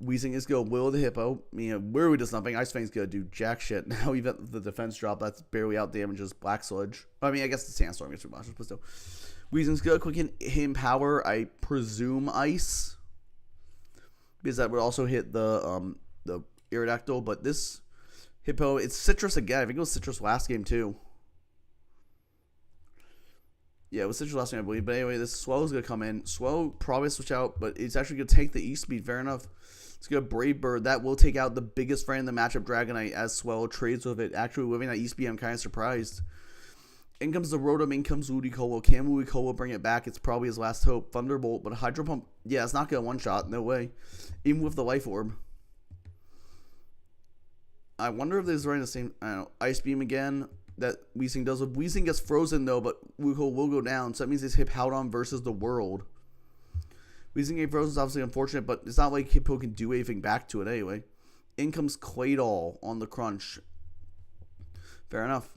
Weezing is going to will the Hippo. Weirwood does nothing. Ice Fang's going to do jack shit. Now we've got the defense drop. That's barely out damages Black Sludge. I guess the Sandstorm gets 2 monsters, but still. Weezing's going to quicken him power. I presume Ice. Because that would also hit the Aerodactyl. But this Hippo, it's Citrus again. I think it was Citrus last game too. Yeah, it was Citrus last game, I believe. But anyway, this Swellow's going to come in. Swellow probably switch out, but it's actually going to take the E-Speed. Fair enough. It's going to Brave Bird. That will take out the biggest friend in the matchup, Dragonite, as Swellow trades with it. Actually, living that E-Speed, I'm kind of surprised. In comes the Rotom, in comes Ludicolo. Can Ludicolo bring it back? It's probably his last hope. Thunderbolt, but a Hydro Pump, yeah, it's not going to one-shot. No way. Even with the Life Orb. I wonder if there's running the same, I don't know, Ice Beam again that Weezing does. If Weezing gets frozen, though, but Ludicolo will go down, so that means it's Hippowdon versus the world. Weezing getting frozen is obviously unfortunate, but it's not like Hippo can do anything back to it anyway. In comes Claydol on the Crunch. Fair enough.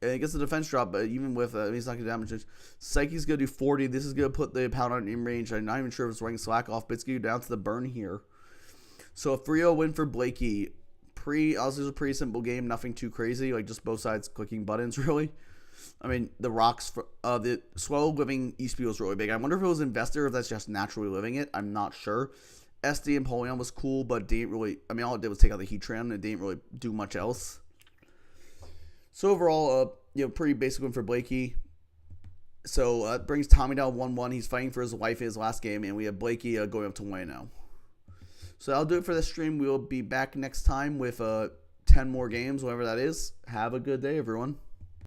And it gets the defense drop, but even with he's not going to damage it. Psyche's going to do 40. This is going to put the Hippowdon in range. I'm not even sure if it's running Slack off, but it's going to go down to the burn here. So a 3-0 win for Blakey. Obviously, it was a pretty simple game. Nothing too crazy. Like, just both sides clicking buttons, really. The rocks, the Swellow living E-Speed was really big. I wonder if it was Investor or if that's just naturally living it. I'm not sure. SD and Empoleon was cool, but didn't really, all it did was take out the Heatran. It didn't really do much else. So overall, pretty basic win for Blakey. So it brings Tommy down 1-1. He's fighting for his life in his last game, and we have Blakey going up to 1 now. So I'll do it for this stream. We'll be back next time with 10 more games, whatever that is. Have a good day, everyone.